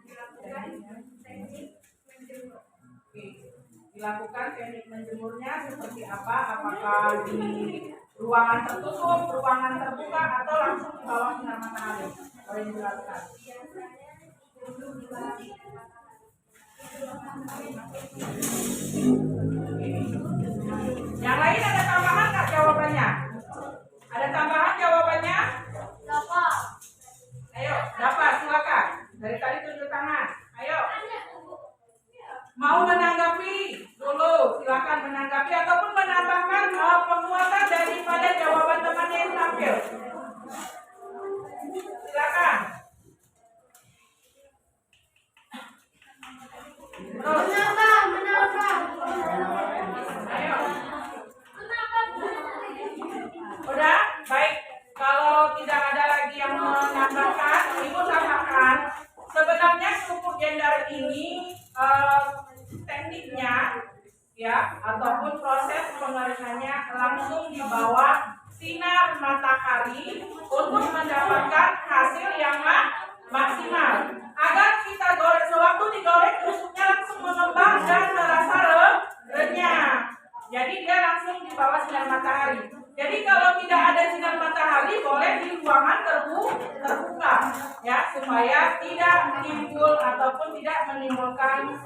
dilakukan teknik menjemur. Oke. Dilakukan teknik menjemurnya seperti apa? Apakah di ruangan tertutup, ruangan terbuka, atau langsung di bawah sinar matahari? Boleh dijelaskan. Yang lain ada tambahan nggak jawabannya? Ada tambahan jawabannya? Ayo, dapat silakan. Dari tadi tunjuk tangan. Ayo. Mau menanggapi dulu, silakan menanggapi ataupun menambahkan penguatan daripada jawaban temannya yang tampil. Silakan. Terus. Ayo. Udah, baik. Kalau tidak ada lagi yang menambahkan, Ibu tambahkan. Sebenarnya kerupuk jandar ini tekniknya ya ataupun proses pengeringannya langsung di bawah sinar matahari untuk mendapatkan hasil yang maksimal. Agar kita goreng, sewaktu digoreng kerupuknya langsung mengembang dan terasa renyah. Jadi dia langsung di bawah sinar matahari. Jadi kalau tidak ada sinar matahari boleh di ruangan terbuka ya supaya tidak timbul ataupun tidak menimbulkan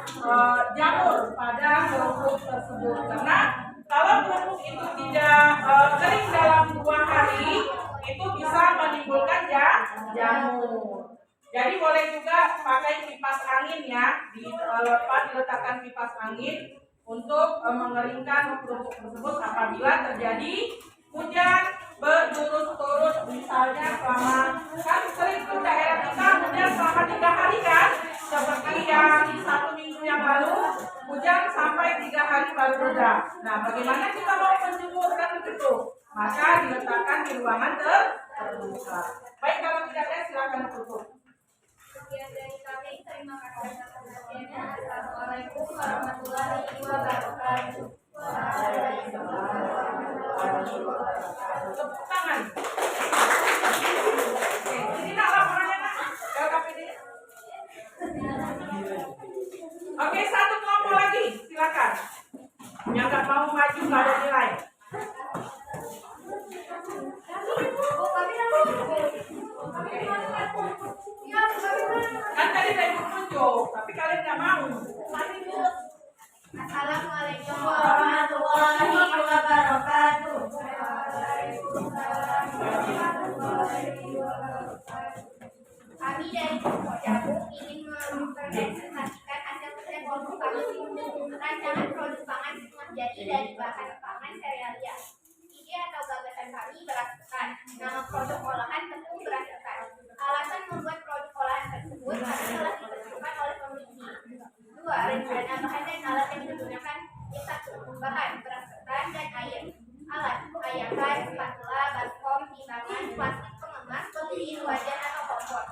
jamur pada kerupuk tersebut. Karena kalau kerupuk itu tidak kering dalam 2 hari itu bisa menimbulkan jamur. Jadi boleh juga pakai kipas angin ya, diletakkan kipas angin untuk mengeringkan kerupuk tersebut apabila terjadi hujan berturut-turut, misalnya selama kan sering tuh daerah kita hujan selama 3 hari kan, seperti yang 1 minggu yang lalu hujan sampai 3 hari baru reda. Nah, bagaimana kita mau menjemurkan begitu? Maka diletakkan di ruangan terbuka. Baik, kalau tidak ada silakan tutup. Sekian dari kami, terima kasih atas perhatiannya. Assalamualaikum warahmatullahi wabarakatuh. Tepuk tangan. Oke, ini nak laporannya nak. LKPD. Oke, 1 kelompok lagi, silakan. Yang nggak mau maju nggak ada nilai. Kan tadi saya menunjuk, tapi kalian nggak mau. Assalamualaikum warahmatullahi wabarakatuh. Kami dari kelompok Jagung ingin mempresentasikan hasil kerja kelompok kami rancangan produk pangan setengah jadi dari bahan pangan serealia. Ide atau gagasan kami beras ketan. Nama produk olahan tepung beras ketan. Alasan membuat produk olahan tersebut karena telah ditentukan oleh komisi. 2. Rencana bahan dan alat yang digunakan. 1. Bahan beras ketan dan air. Alat ayakan, spatula, baskom, timbangan, plastik pengemas, pelilin, wajan atau kompor.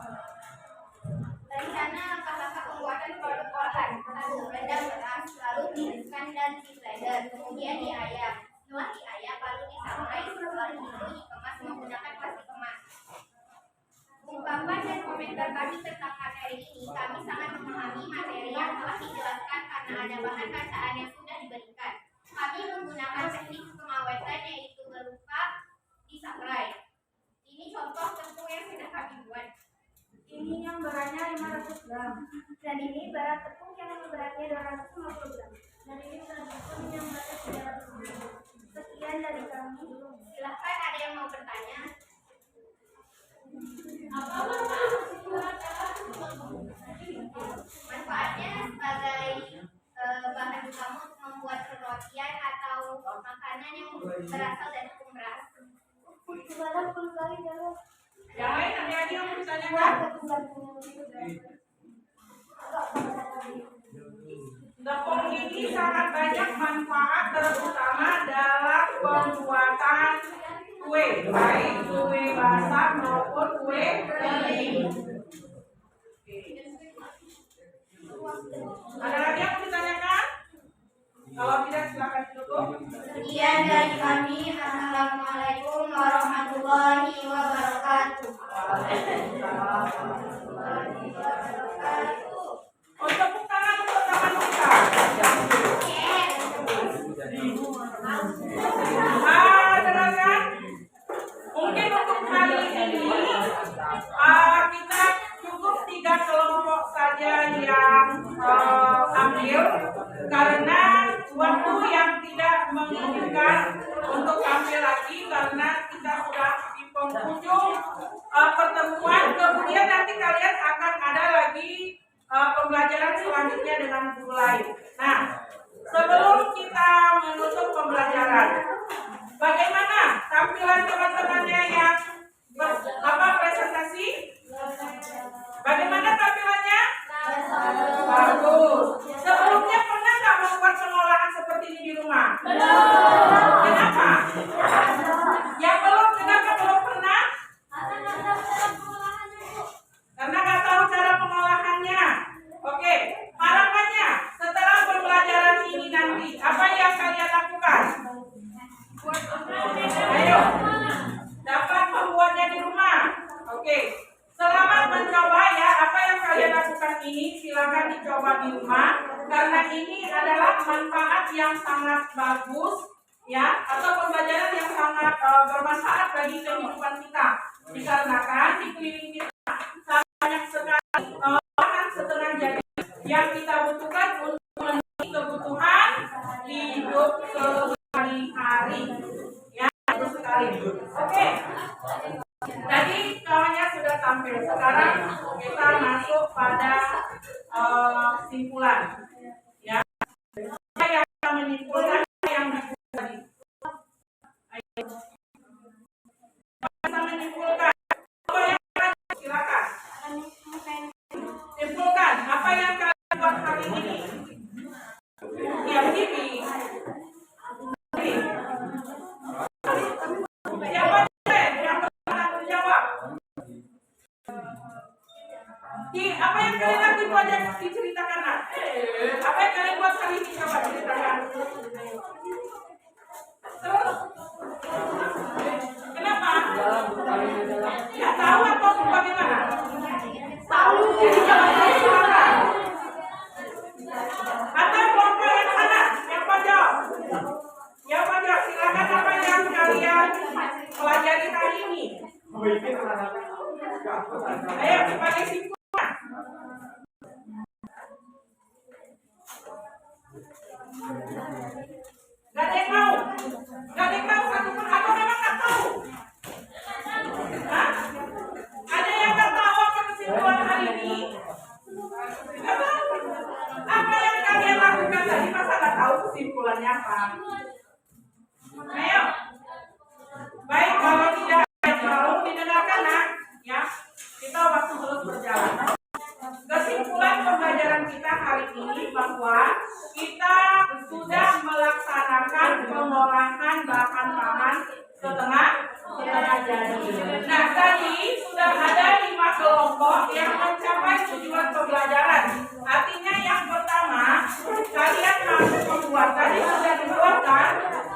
Rencana langkah-langkah pembuatan produk olahan. 1. Rendam beras, lalu tiriskan dan di blender, kemudian diayak. Setelah diayak lalu disangrai, setelah itu dikemas menggunakan plastik kemas. Ungkapan dan komentar kami tentang materi ini, kami sangat memahami materi yang telah dijelaskan karena ada bahan bacaan yang sudah diberikan. Kami menggunakan teknik pengawetan yaitu berupa disangrai. Ini contoh tepung yang sudah kami buat. Ini yang beratnya 500 gram. Dan ini berat tepung yang beratnya 250 gram. Dan ini berat tepung yang beratnya 300 gram. Sekian dari kami. Silahkan ada yang mau bertanya. Manfaatnya sebagai bahan utama untuk membuat perrotian atau makanan yang berasal dari tepung beras. Yang lain ada yang mau ditanyakan? Tepung ini sangat banyak manfaat terutama dalam pembuatan kue, baik kue basah maupun kue kering. Ada lagi yang mau ditanyakan? Kalau karena waktu yang tidak memungkinkan untuk tampil lagi karena kita sudah di penghujung pertemuan. Kemudian nanti kalian akan ada lagi pembelajaran selanjutnya dengan guru lain. Nah, sebelum kita menutup pembelajaran, bagaimana tampilan teman-temannya yang presentasi? Bagaimana tampilannya? Bagus. Sebelumnya pernah nggak membuat pengolahan seperti ini di rumah? Belum. Kenapa? Yang belum, kenapa belum pernah? Karena nggak tahu cara pengolahannya. Oke, harapannya setelah pembelajaran ini nanti apa yang kalian lakukan? Ayo, dapat membuatnya di rumah. Oke, selamat mencoba ya. Apa yang kalian lakukan ini silakan dicoba di rumah karena ini adalah manfaat yang sangat bagus ya, atau pembelajaran yang sangat bermanfaat bagi kehidupan kita. Dikarenakan di keliling kita banyak sekali bahan setengah jadi yang kita butuhkan untuk memenuhi kebutuhan hidup sehari-hari. Ya, itu sekali. Oke. Tadi kawannya sudah tampil. Sekarang kita masuk pada simpulan. Ya. Saya yang menyimpulkan yang tadi. Ayo. Bisa menyimpulkan. Silakan. Simpulkan apa yang kalian buat hari ini. Ya, begini. Siapa yang bertanggung jawab? Apa yang kalian lakukan itu aja diceritakan lah. Apa yang kalian buat hari ini coba ceritakan. Terus? Kenapa? Nggak tahu atau bagaimana? Tahu. Jadi jangan silakan. Atau kelompok yang sana, yang pojok. Yang pojok, silakan apa yang kalian pelajari hari ini. Ayo sebagai simpulan. Gak ada yang mau? Gak ada yang tahu satupun atau memang gak tahu? Hah? Ada yang gak tahu apa kesimpulan hari ini? Gak tahu. Apa yang kalian lakukan tadi masa gak tahu kesimpulannya apa? Ayo. Baik, kalau tidak mau didengarkan nak, ya kita waktu terus berjalan. Kesimpulan pembelajaran kita hari ini bahwa kita sudah melaksanakan pengolahan bahan pangan setengah jadi. Nah, tadi sudah ada 5 kelompok yang mencapai tujuan pembelajaran. Artinya yang pertama, kalian harus membuat. Tadi sudah dibuatkan.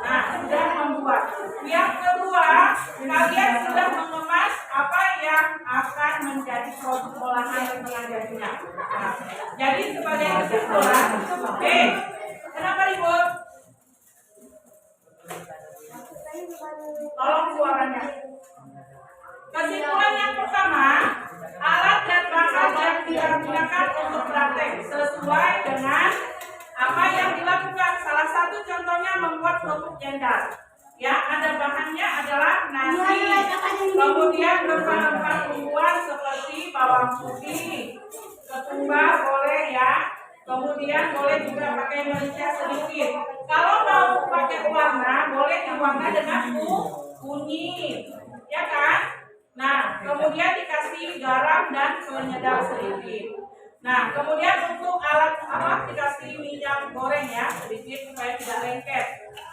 Nah, sudah membuat. Yang kedua, kalian sudah mengemas apa yang akan menjadi produk olahan setengah jadinya. Nah, jadi sebagai kesimpulan, kenapa ribut? Tolong suaranya. Kesimpulan yang pertama, alat dan bahan yang digunakan untuk praktek sesuai dengan apa yang dilakukan. Salah satu contohnya membuat kerupuk jengkol. Ya, ada bahannya adalah nasi, kemudian rempah-rempah tumbuhan seperti bawang putih, ketumbar boleh ya, kemudian boleh juga pakai merica sedikit. Kalau mau pakai warna, boleh diwarna dengan kunyit, ya kan? Nah, kemudian dikasih garam dan penyedap sedikit. Nah, kemudian untuk alat dikasih minyak goreng ya sedikit supaya tidak lengket.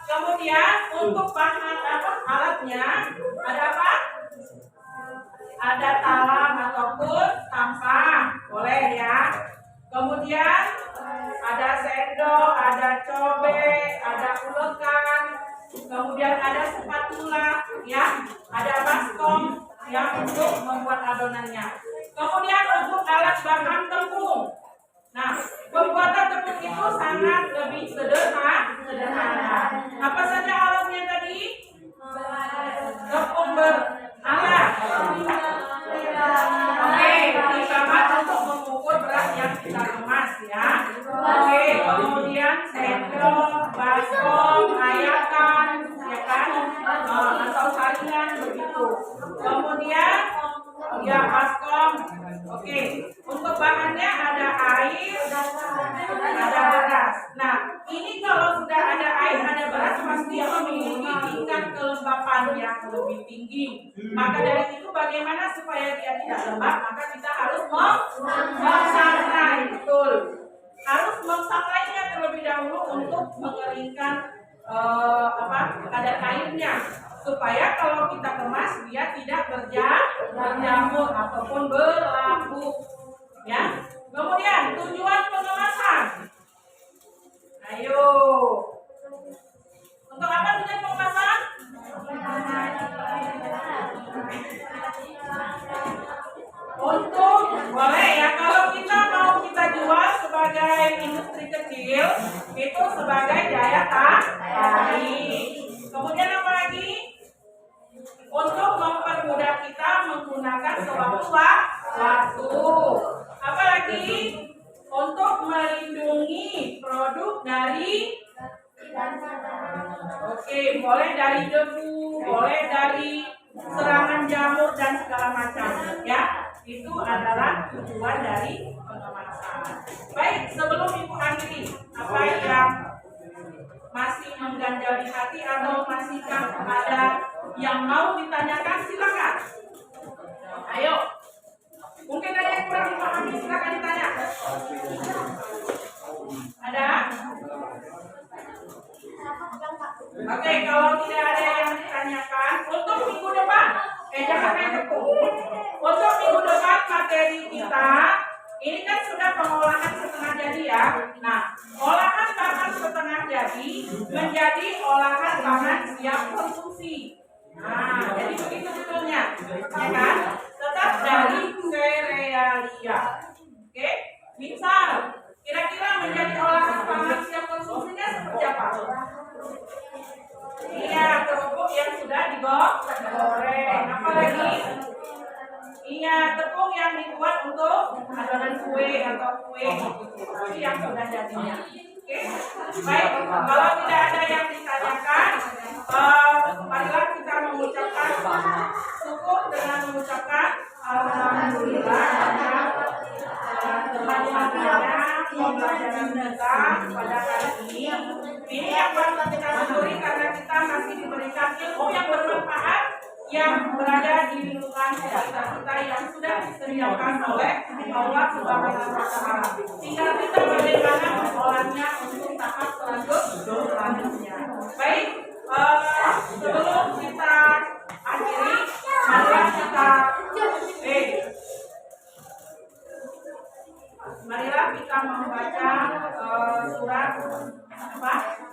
Kemudian untuk bahan alatnya ada apa? Ada talam ataupun tampah, boleh ya. Kemudian ada sendok, ada cobek, ada ulekan, kemudian ada spatula ya, ada baskom yang untuk membuat adonannya. Kemudian untuk alat bahan tepung. Nah, pembuatan tepung itu sangat lebih sederhana. Apa saja alatnya tadi? Tepung beralat. Oke, ditambah untuk mengukur beras yang kita kemas ya. Oke, kemudian sendok, baskom, ayakan, ya kan, atau saringan begitu. Kemudian ya baskom, oke. Untuk bahannya ada air, ada beras. Nah, ini kalau sudah ada air, ada beras pasti memiliki tingkat kelembapan yang lebih tinggi. Maka dari itu bagaimana supaya dia tidak lembab? Maka kita harus mensangrai, betul. Harus mensangrainya terlebih dahulu untuk mengeringkan kadar airnya, supaya kalau kita kemas dia tidak berjamur ataupun berlaku, ya. Kemudian tujuan pengemasan. Ayo, untuk apa tujuan pengemasan? Untuk boleh ya, kalau kita mau kita jual sebagai industri kecil itu sebagai daya tarik. Kemudian apa lagi? Untuk mempermudah kita menggunakan sewaktu-waktu. Apa lagi? Untuk melindungi produk dari boleh dari debu, boleh dari serangan jamur dan segala macam, ya. Itu adalah tujuan dari pengemasan. Baik, sebelum Ibu akhiri, apa yang masih mengganjal di hati atau masihkah ada yang mau ditanyakan, silakan. Ayo. Mungkin ada yang kurang dipahami, silakan ditanya. Ada? Oke, kalau tidak ada yang ditanyakan, untuk minggu depan, jangan main tepung. Untuk minggu depan materi kita, ini kan sudah pengolahan setengah jadi ya. Nah, olahan bahan setengah jadi menjadi olahan bahan siap konsumsi. Nah, jadi begitu judulnya, ya kan? Tetap dari serealia. Oke, misal kira-kira menjadi olahan bahan siap konsumsinya seperti apa? Iya, kerupuk yang sudah digoreng. Apa lagi? Iya, tepung yang dibuat untuk adonan kue atau kue gitu. Tapi yang sudah jadinya. Oke, baik. Kalau tidak ada yang ditanyakan, marilah kita mengucapkan syukur dengan mengucapkan alhamdulillah teman-temannya pembelajaran kita pada hari ini. Ini yang patut kita syukuri karena kita masih diberikan ilmu yang bermanfaat yang berada di lingkungan sekitar kita yang sudah disediakan oleh Allah Subhanahu wa Ta'ala. Tinggal kita bagaimana mengolahnya untuk tahap selanjutnya. Baik, sebelum kita akhiri, marilah kita membaca surat apa?